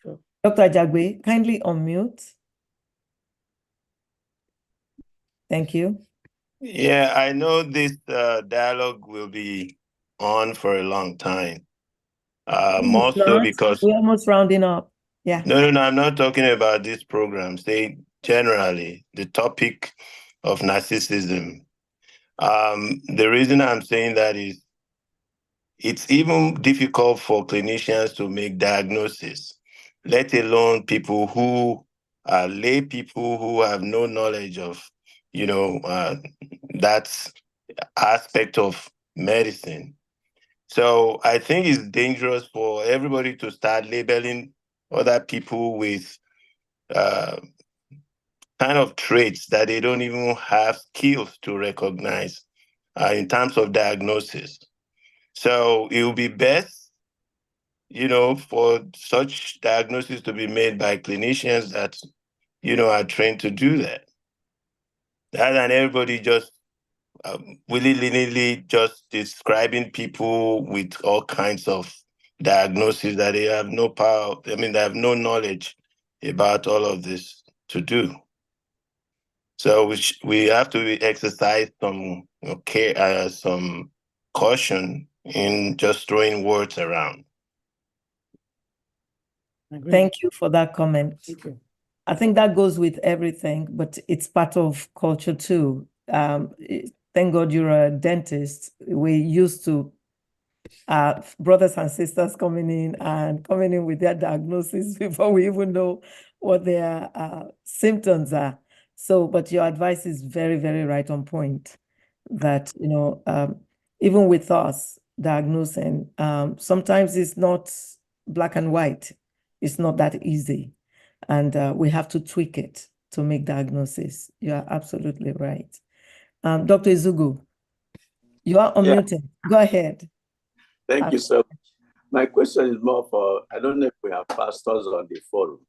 Sure. Dr. Jagbe, kindly unmute. Thank you. Yeah, I know this dialogue will be on for a long time. More so because we're almost rounding up. Yeah. No, I'm not talking about this program. Say generally the topic of narcissism. The reason I'm saying that is it's even difficult for clinicians to make diagnosis, let alone people who are lay people who have no knowledge of, that aspect of medicine. So I think it's dangerous for everybody to start labeling other people with kind of traits that they don't even have skills to recognize in terms of diagnosis. So it will be best, for such diagnosis to be made by clinicians that, are trained to do that. Rather than everybody just willy-nilly just describing people with all kinds of diagnoses that they have no power, they have no knowledge about all of this to do. So we have to exercise some care, some caution in just throwing words around. Thank you for that comment. Thank you. I think that goes with everything, but it's part of culture too. Thank God you're a dentist. We used to brothers and sisters coming in with their diagnosis before we even know what their symptoms are. So, but your advice is very, very right on point that, even with us diagnosing, sometimes it's not black and white. It's not that easy. And we have to tweak it to make diagnosis. You are absolutely right. Dr. Izugu, you are unmuted. Go ahead. Thank you so much. My question is more for, I don't know if we have pastors on the forum.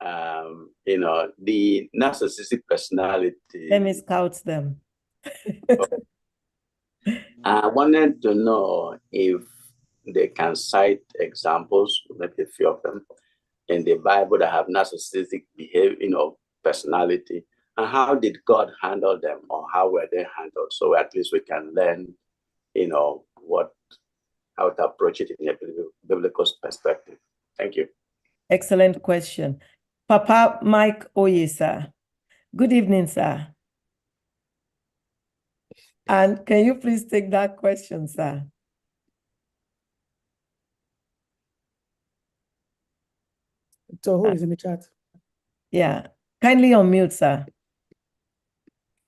The narcissistic personality. Let me scout them. I wanted to know if they can cite examples, maybe a few of them, in the Bible that have narcissistic behavior, personality, and how did God handle them, or how were they handled? So at least we can learn, how to approach it in a biblical perspective. Thank you. Excellent question. Papa Mike Oyesa. Good evening, sir. And can you please take that question, sir? So who is in the chat? Yeah. Kindly unmute, sir.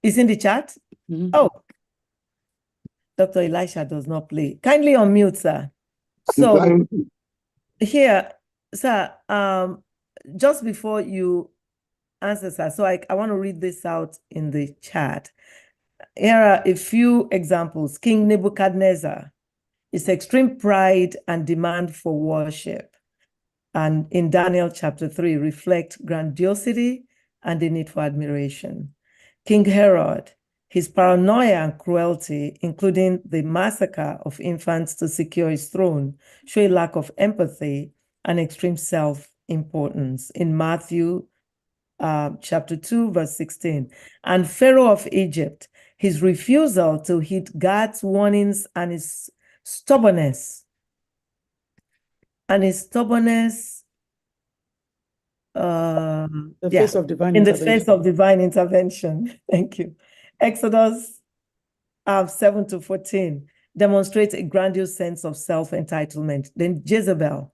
Is in the chat? Mm-hmm. Oh. Dr. Elisha does not play. Kindly unmute, sir. So here, sir, just before you answer, sir, so I want to read this out in the chat. Here are a few examples. King Nebuchadnezzar, his extreme pride and demand for worship, and in Daniel chapter 3, reflect grandiosity and the need for admiration. King Herod, his paranoia and cruelty, including the massacre of infants to secure his throne, show a lack of empathy and extreme self-importance. In Matthew chapter 2, verse 16. And Pharaoh of Egypt, his refusal to heed God's warnings and his stubbornness. The face of divine in the intervention. face of divine intervention. Thank you. Exodus 7 to 14 demonstrates a grandiose sense of self-entitlement. Then Jezebel,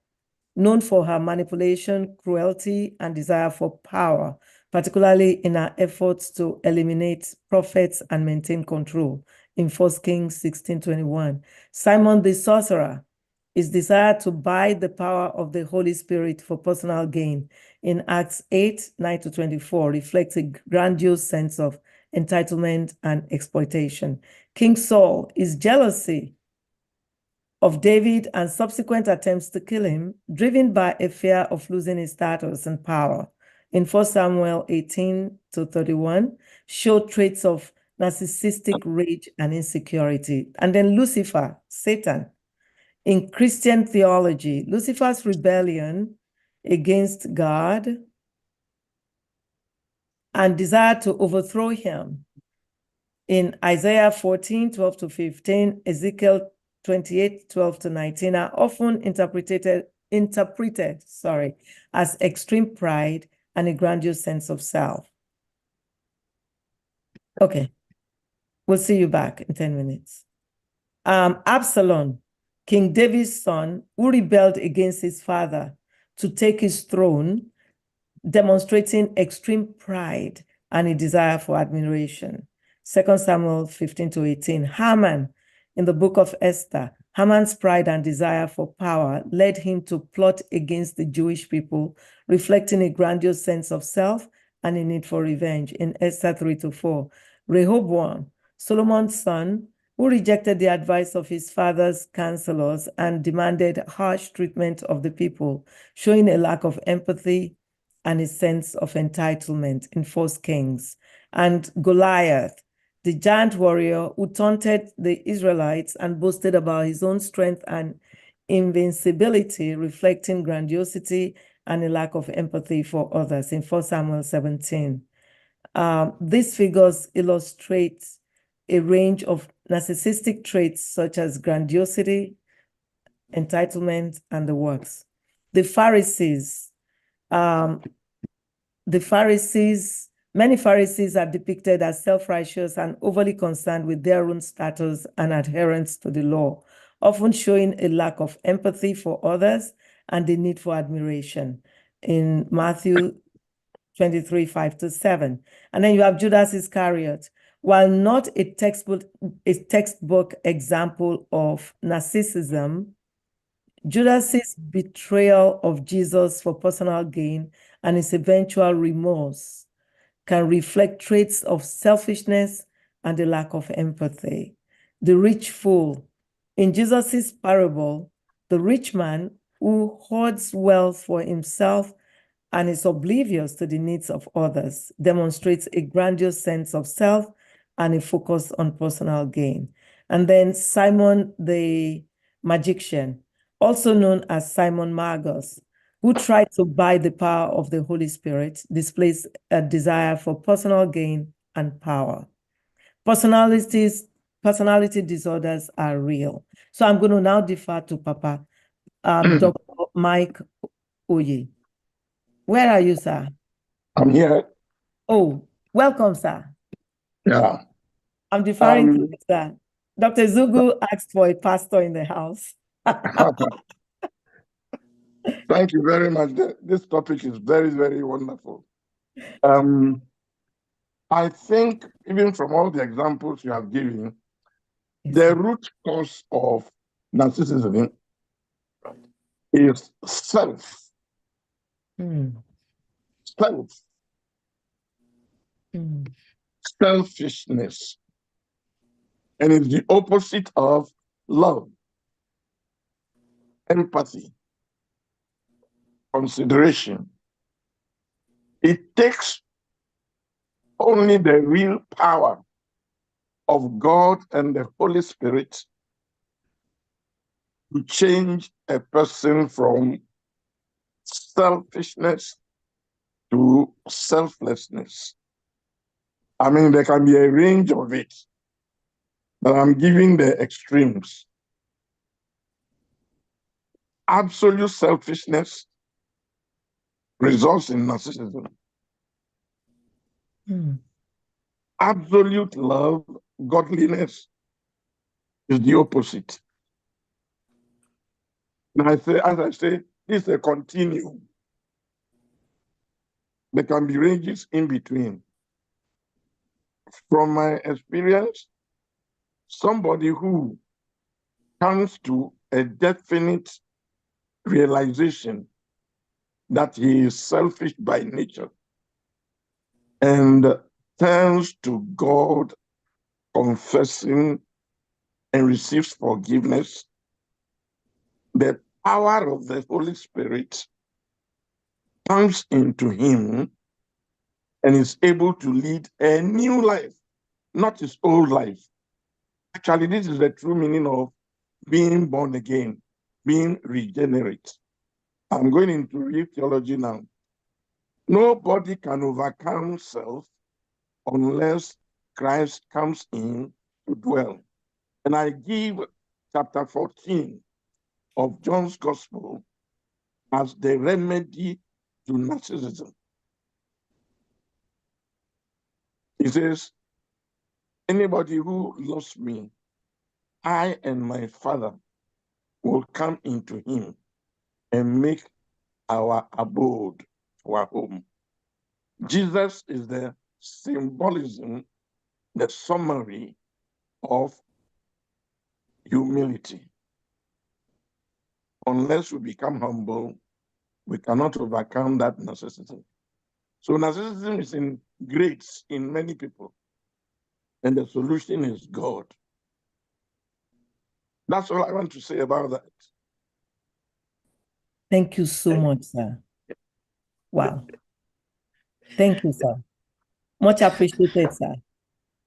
known for her manipulation, cruelty, and desire for power, particularly in her efforts to eliminate prophets and maintain control in 1 Kings 16:21. Simon the sorcerer, his desire to buy the power of the Holy Spirit for personal gain in Acts 8:9 to 24 reflects a grandiose sense of entitlement and exploitation. King Saul, his jealousy of David and subsequent attempts to kill him, driven by a fear of losing his status and power, in 1 Samuel 18 to 31, show traits of narcissistic rage and insecurity. And then Lucifer, Satan. In Christian theology, Lucifer's rebellion against God and desire to overthrow him in Isaiah 14, 12 to 15, Ezekiel 28, 12 to 19 are often interpreted as extreme pride and a grandiose sense of self. Okay, we'll see you back in 10 minutes. Absalom, King David's son, who rebelled against his father to take his throne, demonstrating extreme pride and a desire for admiration. 2 Samuel 15 to 18. Haman, in the book of Esther, Haman's pride and desire for power led him to plot against the Jewish people, reflecting a grandiose sense of self and a need for revenge in Esther 3 to 4. Rehoboam, Solomon's son, who rejected the advice of his father's counselors and demanded harsh treatment of the people, showing a lack of empathy and a sense of entitlement in 1 Kings. And Goliath, the giant warrior who taunted the Israelites and boasted about his own strength and invincibility, reflecting grandiosity and a lack of empathy for others in 1 Samuel 17. These figures illustrate a range of narcissistic traits such as grandiosity, entitlement, and the works. The Pharisees, many Pharisees are depicted as self-righteous and overly concerned with their own status and adherence to the law, often showing a lack of empathy for others and the need for admiration in Matthew 23, 5 to 7. And then you have Judas Iscariot. While not a textbook example of narcissism, Judas's betrayal of Jesus for personal gain and his eventual remorse can reflect traits of selfishness and a lack of empathy. The rich fool. In Jesus's parable, the rich man who hoards wealth for himself and is oblivious to the needs of others demonstrates a grandiose sense of self and a focus on personal gain. And then Simon the magician, also known as Simon Magus, who tried to buy the power of the Holy Spirit, displays a desire for personal gain and power. Personality disorders are real. So I'm going to now defer to Papa, Dr. Mike Oye. Where are you, sir? I'm here. Oh, welcome, sir. Yeah. I'm deferring to you, sir. Dr. Zugu asked for a pastor in the house. Thank you very much. This topic is very, very wonderful. I think even from all the examples you have given, Yes, the sir. root cause of narcissism is self. Self. Selfishness. And it's the opposite of love, empathy, consideration. It takes only the real power of God and the Holy Spirit to change a person from selfishness to selflessness. I mean, there can be a range of it, but I'm giving the extremes. Absolute selfishness results in narcissism. Absolute love, godliness, is the opposite. And as I say, this is a continuum. There can be ranges in between. From my experience, somebody who comes to a definite realization that he is selfish by nature and turns to God, confessing and receives forgiveness, the power of the Holy Spirit comes into him and is able to lead a new life, not his old life. Actually, this is the true meaning of being born again, being regenerate. I'm going into real theology now. Nobody can overcome self unless Christ comes in to dwell. And I give chapter 14 of John's Gospel as the remedy to narcissism. He says, anybody who loves me, I and my Father will come into him and make our abode, our home. Jesus is the symbolism, the summary of humility. Unless we become humble, we cannot overcome that narcissism. So narcissism is in grades in many people, and the solution is God. That's all I want to say about that. Thank you so much, sir. Wow. Thank you, sir. Much appreciated, sir.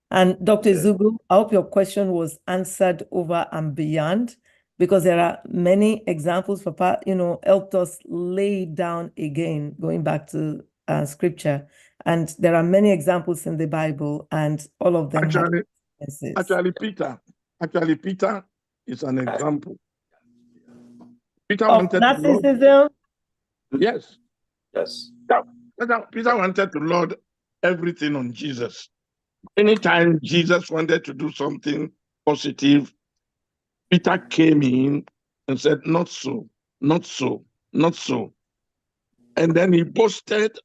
And Dr. Zugu, I hope your question was answered over and beyond, because there are many examples. Papa, helped us lay down again, going back to scripture. And there are many examples in the Bible, and all of them Actually, Peter is an example. Peter of wanted narcissism. to Lord, yes. Yes. Peter wanted to Lord everything on Jesus. Anytime Jesus wanted to do something positive, Peter came in and said, not so, not so, not so. And then he boasted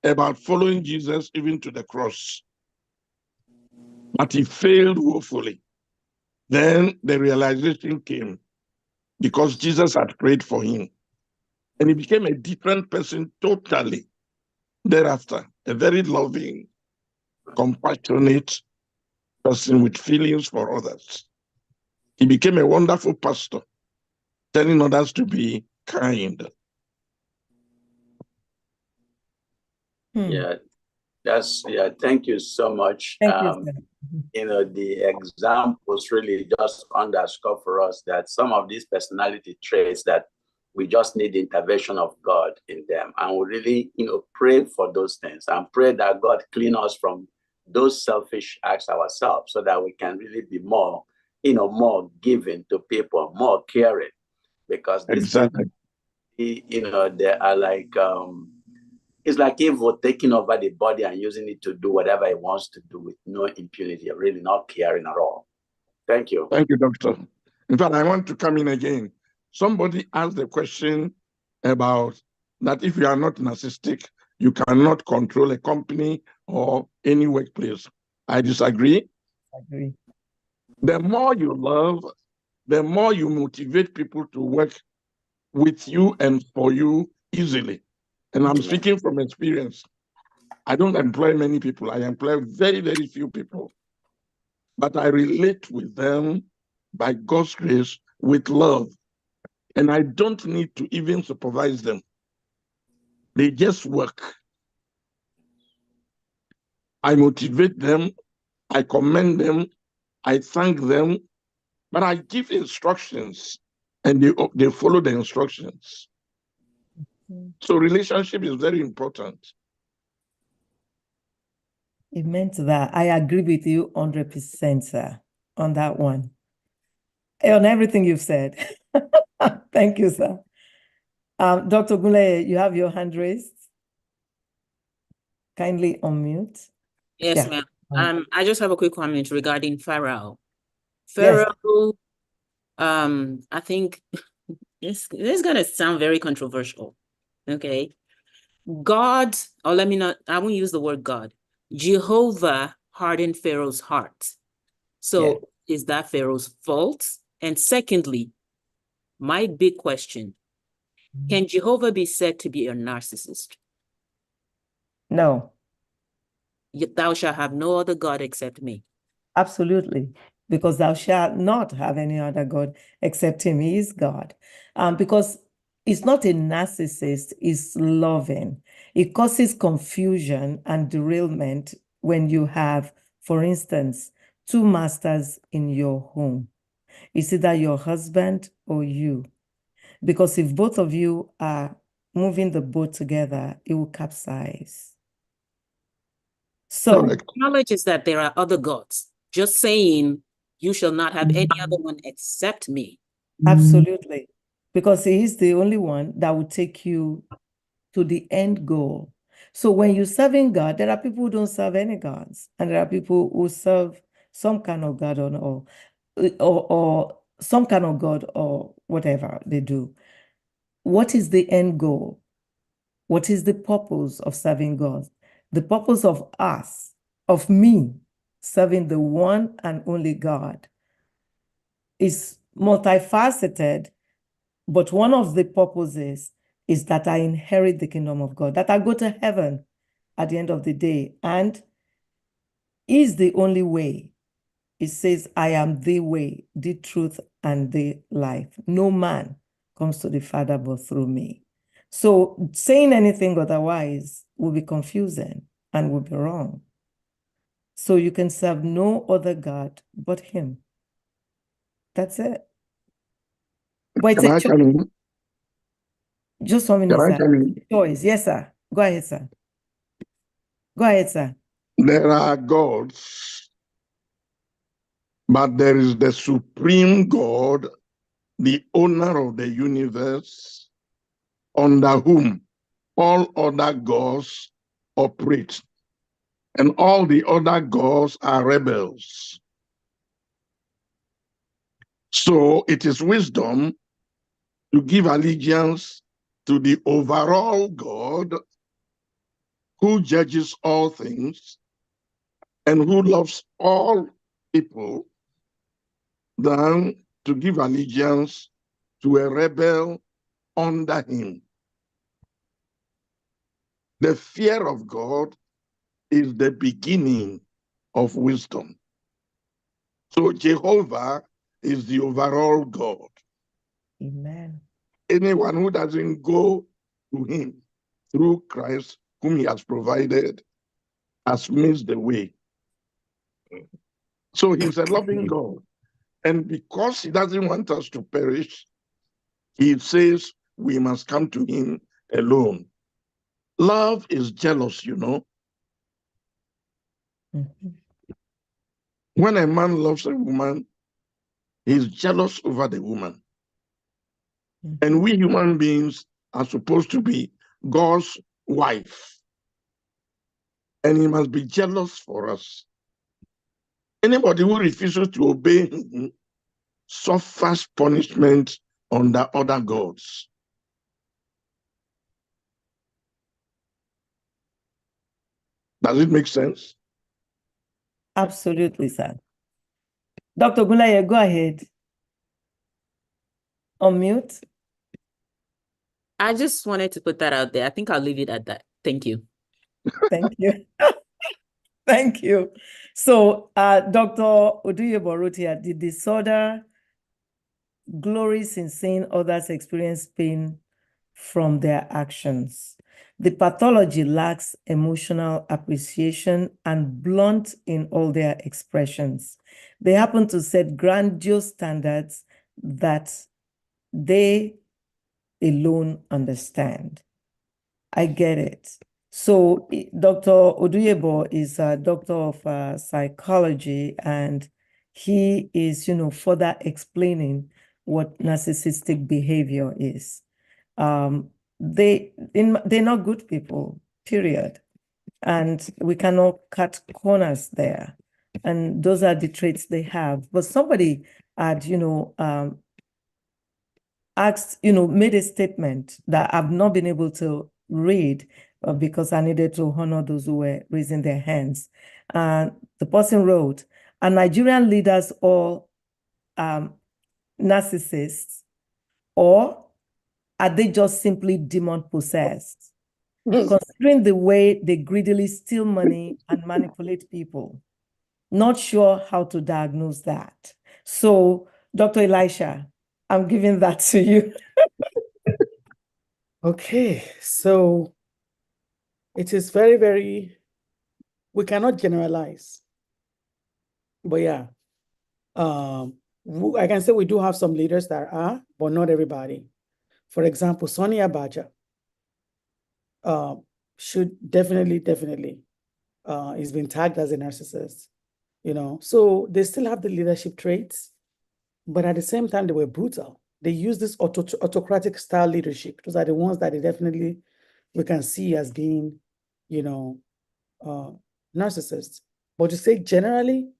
about following Jesus even to the cross. But he failed woefully. Then the realization came because Jesus had prayed for him. And he became a different person totally thereafter, a very loving, compassionate person with feelings for others. He became a wonderful pastor, telling others to be kind. Thank you so much. Thank you, sir. The examples really just underscore for us that some of these personality traits that we just need the intervention of God in them. And we really, pray for those things and pray that God clean us from those selfish acts ourselves so that we can really be more, more giving to people, more caring, because these things, they are like, it's like evil taking over the body and using it to do whatever it wants to do with no impunity, really not caring at all. Thank you. Thank you, Doctor. In fact, I want to come in again. Somebody asked the question about that if you are not narcissistic, you cannot control a company or any workplace. I disagree. The more you love, the more you motivate people to work with you and for you easily. And I'm speaking from experience. I don't employ many people. I employ very, very few people. But I relate with them by God's grace with love. And I don't need to even supervise them. They just work. I motivate them. I commend them. I thank them. But I give instructions and they follow the instructions. So relationship is very important. Amen to that. I agree with you 100%, sir, on that one. On everything you've said. Thank you, sir. Dr. Gule, you have your hand raised. Kindly unmute. Yes, Yeah. ma'am. I just have a quick comment regarding Pharaoh. Yes. Pharaoh, I think this is gonna sound very controversial. Okay. God, or let me not, I won't use the word God. Jehovah hardened Pharaoh's heart. So is that Pharaoh's fault? And secondly, my big question, can Jehovah be said to be a narcissist? No, Thou shalt have no other God except me. absolutely. Because thou shalt not have any other God except him. He is God. Because it's not a narcissist, it's loving. It causes confusion and derailment when you have, for instance, two masters in your home. It's either your husband or you. Because if both of you are moving the boat together, it will capsize. So, knowledge is that there are other gods. Just saying, you shall not have any other one except me. absolutely. Because he is the only one that will take you to the end goal. So when you're serving God, there are people who don't serve any gods, and there are people who serve some kind of God or some kind of God or whatever they do. What is the end goal? What is the purpose of serving God? The purpose of us, of me, serving the one and only God is multifaceted, but one of the purposes is that I inherit the kingdom of God, that I go to heaven at the end of the day, and is the only way. It says, I am the way, the truth, and the life. No man comes to the Father but through me. So saying anything otherwise will be confusing and will be wrong. So you can serve no other God but him. That's it. But it's a choice. Just 1 minute, sir. Choice. Yes, sir. Go ahead, sir. Go ahead, sir. There are gods, but there is the supreme God, the owner of the universe, under whom all other gods operate. And all the other gods are rebels. So it is wisdom to give allegiance to the overall God who judges all things and who loves all people than to give allegiance to a rebel under him. The fear of God is the beginning of wisdom. So Jehovah is the overall God. Amen. Anyone who doesn't go to him through Christ, whom he has provided, has missed the way. So he's a loving God. And because he doesn't want us to perish, he says we must come to him alone. Love is jealous, you know. Mm-hmm. When a man loves a woman, he's jealous over the woman. Mm-hmm. And we human beings are supposed to be God's wife. And he must be jealous for us. Anybody who refuses to obey him suffers punishment under other gods. Does it make sense? Absolutely, sir. Dr. Gulaye, go ahead. Unmute. I just wanted to put that out there. I think I'll leave it at that. Thank you. Thank you. Thank you. So, Dr. Oduyebo wrote here, the disorder glories in seeing others experience pain from their actions. The pathology lacks emotional appreciation and blunt in all their expressions. They happen to set grandiose standards that they alone understand. I get it. So Dr. Oduyebo is a doctor of psychology, and he is, further explaining what narcissistic behavior is. They're not good people, period. And we cannot cut corners there. And those are the traits they have. But somebody had, asked, made a statement that I've not been able to read because I needed to honor those who were raising their hands. The person wrote, "Are Nigerian leaders all narcissists, or are they just simply demon possessed? Considering the way they greedily steal money and manipulate people, not sure how to diagnose that." So, Dr. Elisha, I'm giving that to you. Okay, so it is very, very, we cannot generalize. But yeah, I can say we do have some leaders that are, but not everybody. For example, Sonia Abacha should definitely is being tagged as a narcissist, So they still have the leadership traits, but at the same time, they were brutal. They use this autocratic style leadership. Those are the ones that we can see as being, narcissists. But to say generally,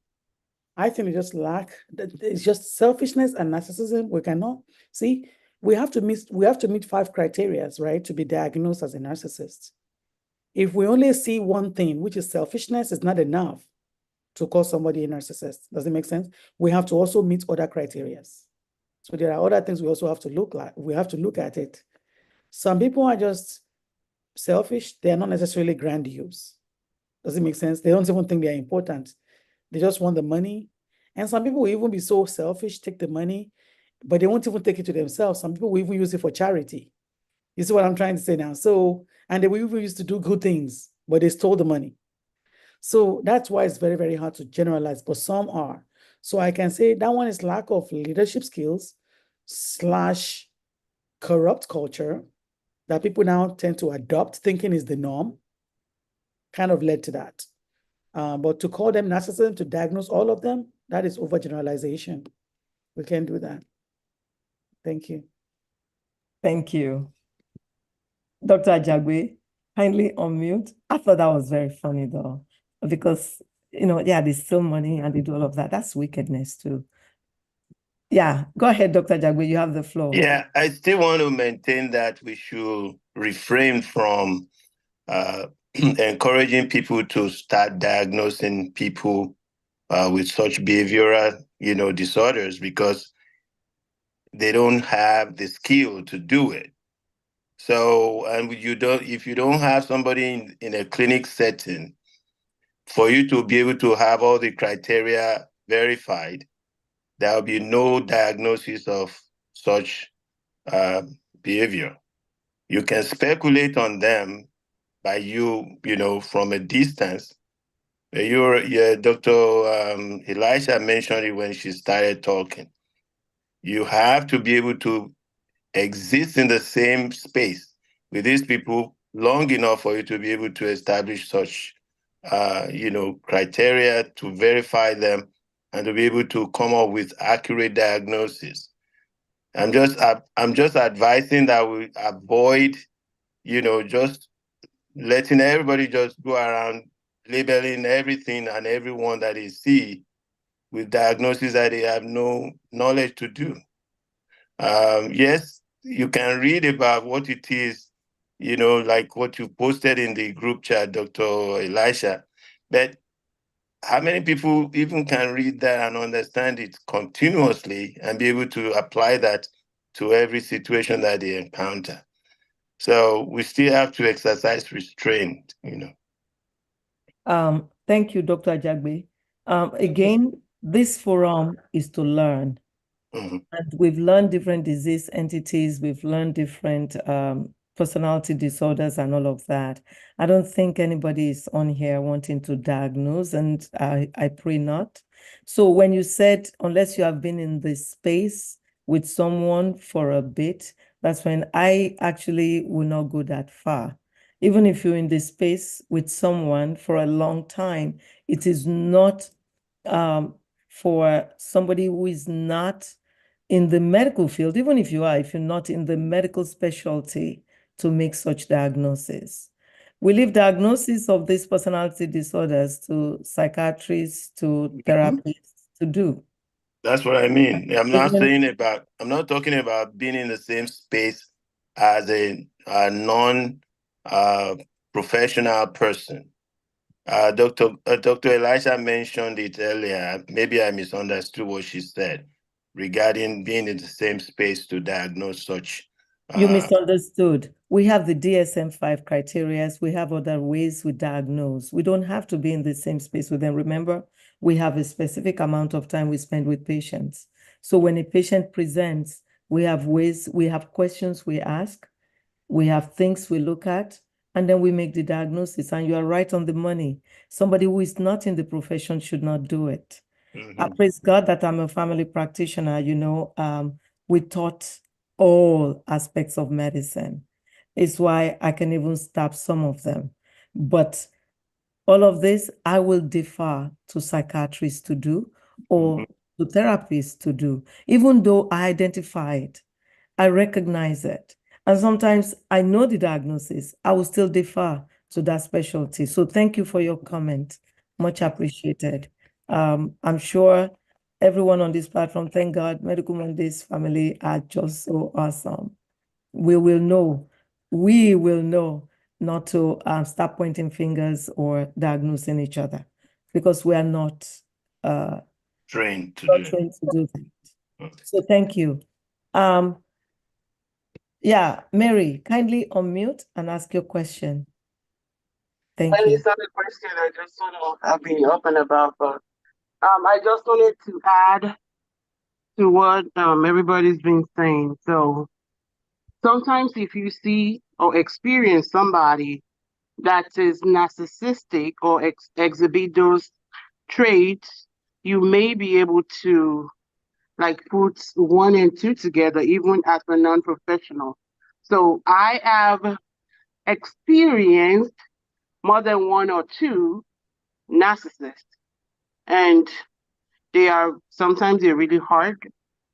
I think it's just selfishness and narcissism. We cannot see. We have to meet 5 criteria, right, to be diagnosed as a narcissist. If we only see one thing, which is selfishness, is not enough to call somebody a narcissist. Does it make sense? We have to also meet other criteria. So there are other things we also have to look at. We have to look at it. Some people are just selfish. They are not necessarily grandiose. Does it make sense? They don't even think they're important. They just want the money. And some people will even be so selfish, take the money, but they won't even take it to themselves. Some people will even use it for charity. You see what I'm trying to say now? So, and they will even used to do good things, but they stole the money. So that's why it's very, very hard to generalize, but some are. So I can say that one is lack of leadership skills / corrupt culture that people now tend to adopt, thinking is the norm, kind of led to that. But to call them narcissism, to diagnose all of them, that is overgeneralization. We can't do that. Thank you. Thank you. Dr. Ajagbe, kindly unmute. I thought that was very funny though, because, they steal money and they do all of that. That's wickedness too. Yeah, go ahead, Dr. Ajagbe, you have the floor. Yeah, I still want to maintain that we should refrain from encouraging people to start diagnosing people with such behavioral, disorders, because they don't have the skill to do it. So, and if you don't have somebody in a clinic setting, for you to be able to have all the criteria verified, there will be no diagnosis of such behavior. You can speculate on them by from a distance. Dr. Elisha mentioned it when she started talking. You have to be able to exist in the same space with these people long enough for you to be able to establish such, criteria to verify them and to be able to come up with accurate diagnosis. I'm just advising that we avoid, just letting everybody just go around labeling everything and everyone that they see with diagnoses that they have no knowledge to do. Yes, you can read about what it is, like what you posted in the group chat, Dr. Elisha, but how many people even can read that and understand it continuously and be able to apply that to every situation that they encounter? So we still have to exercise restraint, Thank you, Dr. Ajagbe. Again, this forum is to learn. Mm-hmm. And we've learned different disease entities, we've learned different personality disorders and all of that. I don't think anybody is on here wanting to diagnose, and I pray not. So when you said, unless you have been in this space with someone for a bit, that's when I actually will not go that far. Even if you're in this space with someone for a long time, it is not for somebody who is not in the medical field, even if you're not in the medical specialty, to make such diagnosis. We leave diagnosis of these personality disorders to psychiatrists, to therapists to do. That's what I mean. I'm not talking about being in the same space as a non-professional person. Dr. Elisha mentioned it earlier. Maybe I misunderstood what she said regarding being in the same space to diagnose such. You misunderstood. We have the DSM-5 criteria. We have other ways we diagnose. We don't have to be in the same space with them. Remember, we have a specific amount of time we spend with patients. So when a patient presents, we have ways, we have questions we ask, we have things we look at, and then we make the diagnosis. And you are right on the money. Somebody who is not in the profession should not do it. I praise God that I'm a family practitioner. We taught all aspects of medicine. It's why I can even stop some of them. But all of this, I will defer to psychiatrists to do or to therapists to do. Even though I identify it, I recognize it. And sometimes I know the diagnosis, I will still defer to that specialty. So thank you for your comment. Much appreciated. I'm sure everyone on this platform, thank God, Medical Mondays family are just so awesome. We will know not to start pointing fingers or diagnosing each other, because we are not trained to do that. So thank you. Yeah, Mary, kindly unmute and ask your question. Thank you. It's not a question. I just want to be open about, but I just wanted to add to what everybody's been saying. So sometimes if you see or experience somebody that is narcissistic or exhibit those traits, you may be able to like put 1 and 2 together, even as a non-professional. So I have experienced more than 1 or 2 narcissists, and sometimes they're really hard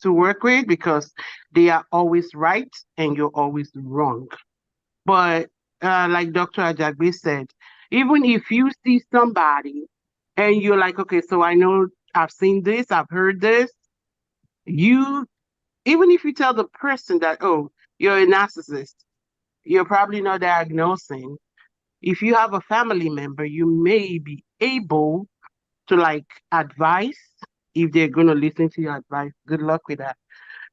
to work with because they are always right and you're always wrong. But like Dr. Ajagbe said, even if you see somebody and you're like, okay, so I know I've seen this, I've heard this, even if you tell the person that, oh, you're a narcissist, you're probably not diagnosing. If you have a family member, you may be able to like advise, if they're going to listen to your advice, good luck with that,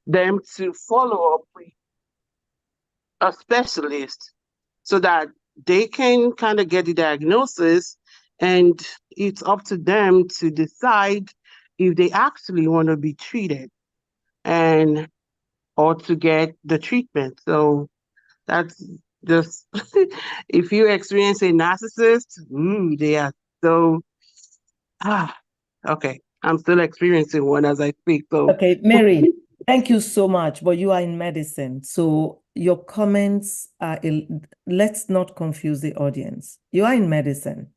them to follow up with a specialist so that they can kind of get the diagnosis, and it's up to them to decide if they actually want to be treated or to get the treatment. So that's just, if you experience a narcissist, they are so, okay. I'm still experiencing one as I speak. So okay, Mary, thank you so much. But you are in medicine, so your comments are, let's not confuse the audience. You are in medicine.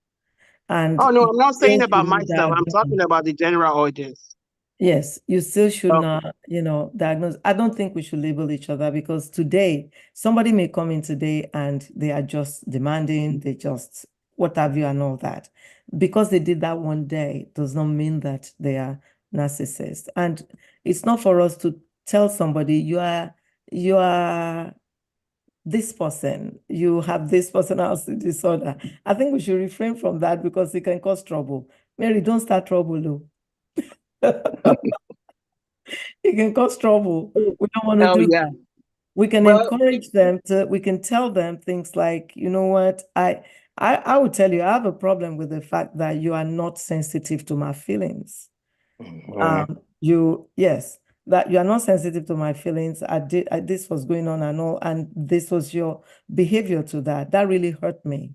And oh no, I'm not saying about myself. I'm talking about the general audience. Yes, you still should not, diagnose. I don't think we should label each other, because today, somebody may come in today and they are just demanding, they just what have you and all that. Because they did that one day does not mean that they are narcissists. And it's not for us to tell somebody you are this person, you have this personality disorder. I think we should refrain from that, because it can cause trouble. Mary, don't start trouble, though. It can cause trouble. We don't want to do that. We can encourage them we can tell them things like, you know what, I would tell you, I have a problem with the fact that you are not sensitive to my feelings. Yes, that you are not sensitive to my feelings. This was going on and all, and this was your behavior to that. That really hurt me.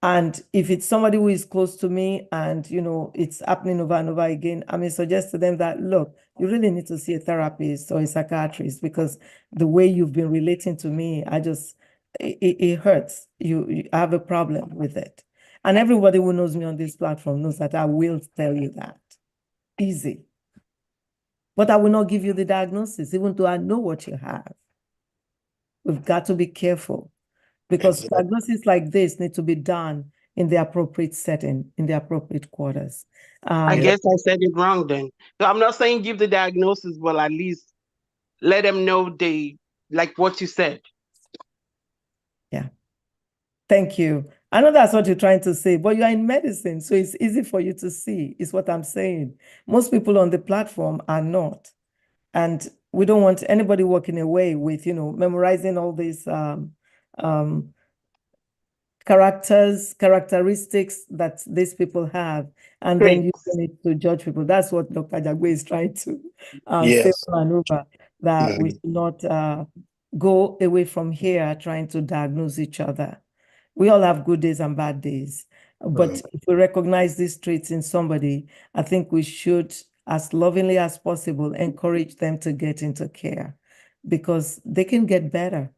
And if it's somebody who is close to me and, it's happening over and over again, I may suggest to them that, look, you really need to see a therapist or a psychiatrist, because the way you've been relating to me, it hurts. You have a problem with it. And everybody who knows me on this platform knows that I will tell you that. Easy. But I will not give you the diagnosis, even though I know what you have. We've got to be careful because diagnosis like this need to be done in the appropriate setting, in the appropriate quarters. I guess I said it wrong then. So I'm not saying give the diagnosis, but at least let them know like what you said. Yeah. Thank you. I know that's what you're trying to say, but you are in medicine, so it's easy for you to see, is what I'm saying. Most people on the platform are not. And we don't want anybody walking away with, memorizing all these characteristics that these people have, and then using it to judge people. That's what Dr. Jagwe is trying to say maneuver, that we should not go away from here trying to diagnose each other. We all have good days and bad days. But if we recognize these traits in somebody, I think we should, as lovingly as possible, encourage them to get into care because they can get better.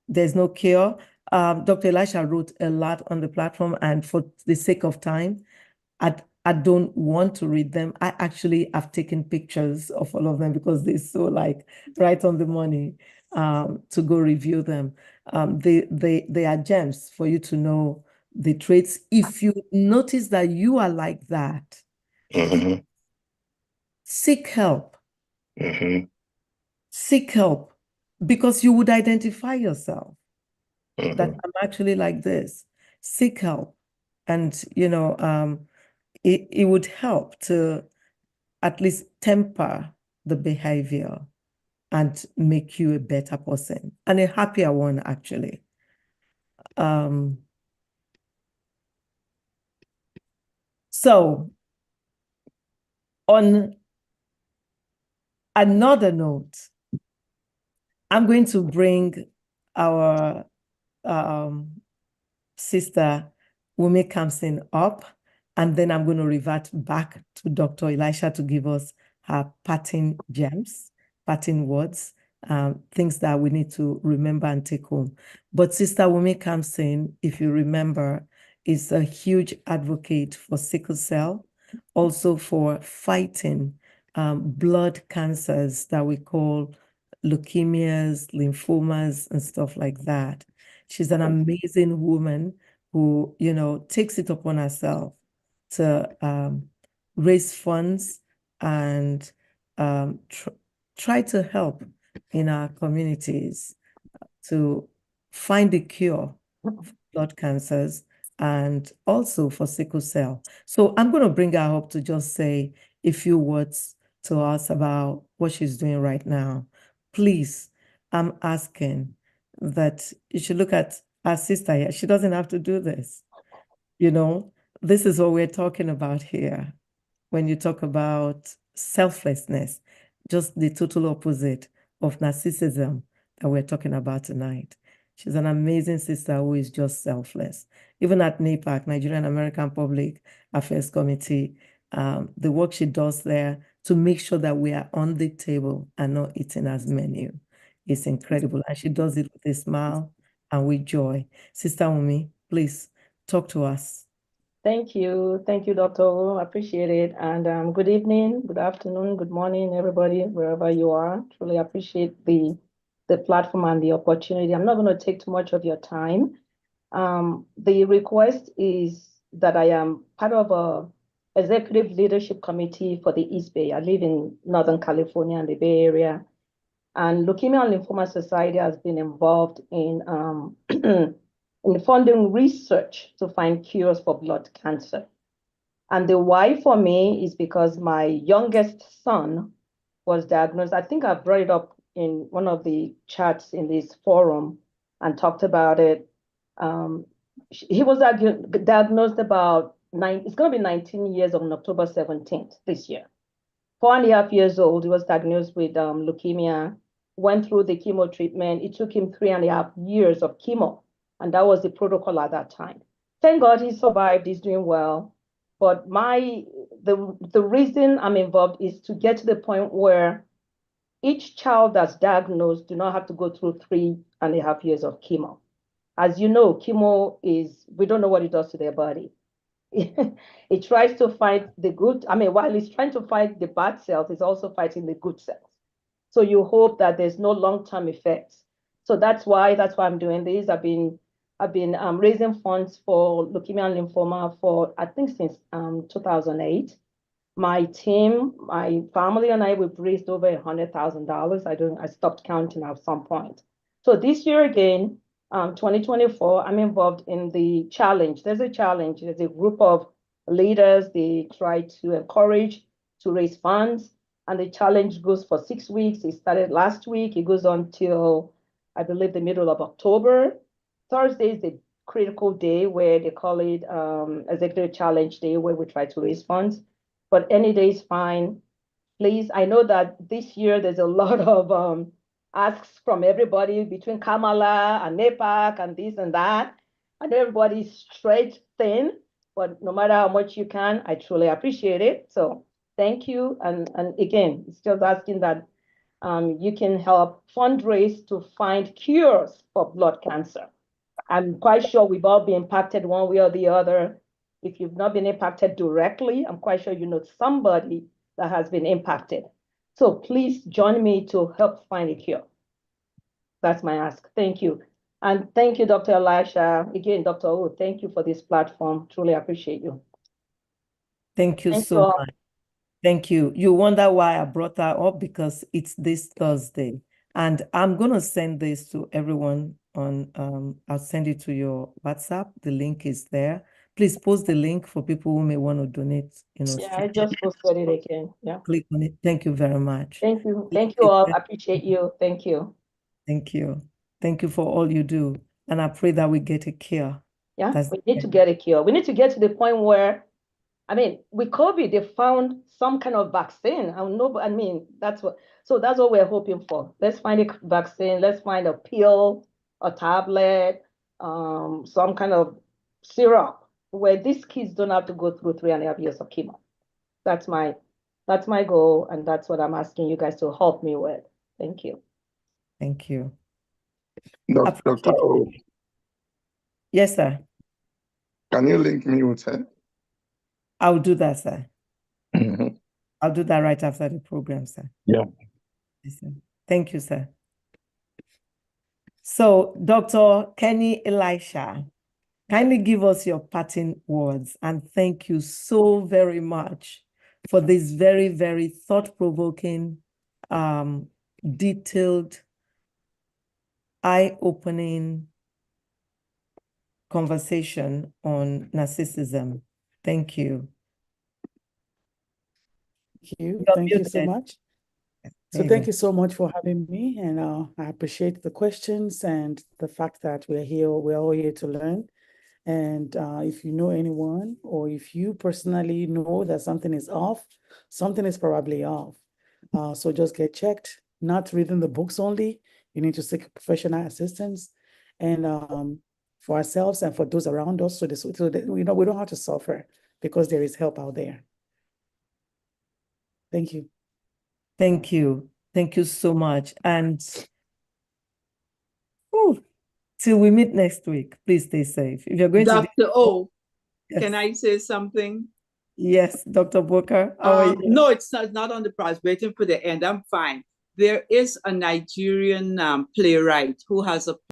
There's no cure. Dr. Elisha wrote a lot on the platform, and for the sake of time, I don't want to read them. I actually have taken pictures of all of them because they're so right on the money to go review them. They are gems for you to know the traits. If you notice that you are like that, seek help. Seek help because you would identify yourself that I'm actually like this. Seek help. And, it would help to at least temper the behavior and make you a better person and a happier one, actually. So, on another note, I'm going to bring our sister Wumi Kamsin up, and then I'm going to revert back to Dr. Elisha to give us her parting gems, parting words, things that we need to remember and take home. But Sister Wumi Kamsin, if you remember, is a huge advocate for sickle cell, also for fighting blood cancers that we call leukemias, lymphomas, and stuff like that. She's an amazing woman who, takes it upon herself to raise funds and try to help in our communities to find a cure for blood cancers and also for sickle cell. So I'm going to bring her up to just say a few words to us about what she's doing right now. Please, I'm asking that you should look at our sister here. She doesn't have to do this. This is what we're talking about here. When you talk about selflessness, just the total opposite of narcissism that we're talking about tonight. She's an amazing sister who is just selfless. Even at NAPAC, Nigerian American Public Affairs Committee, the work she does there to make sure that we are on the table and not eating as menu is incredible. And she does it with a smile and with joy. Sister Wumi, please talk to us. Thank you, Dr. O. I appreciate it. And good evening, good afternoon, good morning, everybody, wherever you are. Truly appreciate the platform and the opportunity. I'm not going to take too much of your time. The request is that I am part of a executive leadership committee for the East Bay. I live in Northern California and the Bay Area. And Leukemia and Lymphoma Society has been involved in in funding research to find cures for blood cancer. And the why for me is because my youngest son was diagnosed. I think I brought it up in one of the chats in this forum and talked about it. He was diagnosed about it's going to be 19 years on October 17th this year. 4.5 years old, he was diagnosed with leukemia, went through the chemo treatment. It took him 3.5 years of chemo. And that was the protocol at that time. Thank God he survived, he's doing well. But the reason I'm involved is to get to the point where each child that's diagnosed do not have to go through 3.5 years of chemo. As you know, chemo we don't know what it does to their body. It tries to fight the good, while it's trying to fight the bad cells, it's also fighting the good cells. So you hope that there's no long-term effects. So that's why I'm doing this. I've been raising funds for leukemia and lymphoma for, I think, since 2008. My team, my family and I, we've raised over $100,000. I stopped counting at some point. So this year again, 2024, I'm involved in the challenge. There's a challenge. There's a group of leaders. They try to encourage to raise funds. And the challenge goes for 6 weeks. It started last week. It goes on till, I believe, the middle of October. Thursday is the critical day where they call it Executive Challenge Day, where we try to raise funds. But any day is fine. Please, I know that this year there's a lot of asks from everybody between Kamala and NAPAC and this and that. And everybody's stretched thin, but no matter how much you can, I truly appreciate it. So thank you. And again, it's just asking that you can help fundraise to find cures for blood cancer. I'm quite sure we've all been impacted one way or the other. If you've not been impacted directly, I'm quite sure you know somebody that has been impacted. So please join me to help find a cure. That's my ask. Thank you. And thank you, Dr. Elisha. Again, Dr. O, thank you for this platform. Truly appreciate you. Thank you so much. Thank you. You wonder why I brought that up, because it's this Thursday. And I'm going to send this to everyone on, I'll send it to your WhatsApp. The link is there. Please post the link for people who may want to donate. Yeah, I just posted it again. Yeah. Click on it. Thank you very much. Thank you. Thank you all. I appreciate you. Thank you. Thank you. Thank you for all you do. And I pray that we get a cure. Yeah, we need to get a cure. We need to get to the point where, with COVID, they found some kind of vaccine. That's what we're hoping for. Let's find a vaccine. Let's find a pill, a tablet, some kind of syrup where these kids don't have to go through 3.5 years of chemo. That's my goal, and that's what I'm asking you guys to help me with. Thank you. Thank you. Dr. O. Yes, sir. Can you link me with her? I'll do that, sir. I'll do that right after the program, sir. Yeah. Yes, sir. Thank you, sir. So, Dr. Kehinde Elisha, kindly give us your parting words, and thank you so very much for this very, very thought-provoking, detailed, eye-opening conversation on narcissism. Thank you. Thank you. Thank you so much. So thank you so much for having me, and I appreciate the questions and the fact that we're all here to learn. And if you know anyone, or if you personally know that something is off, something is probably off. So just get checked, not reading the books only. You need to seek professional assistance, and for ourselves and for those around us, so that we don't have to suffer, because there is help out there. Thank you. Thank you. Thank you so much. And till we meet next week, please stay safe. If you're going Dr. to O, yes. Can I say something? Yes, Dr. Booker. No, it's not on the prize, waiting for the end. I'm fine. There is a Nigerian playwright who has a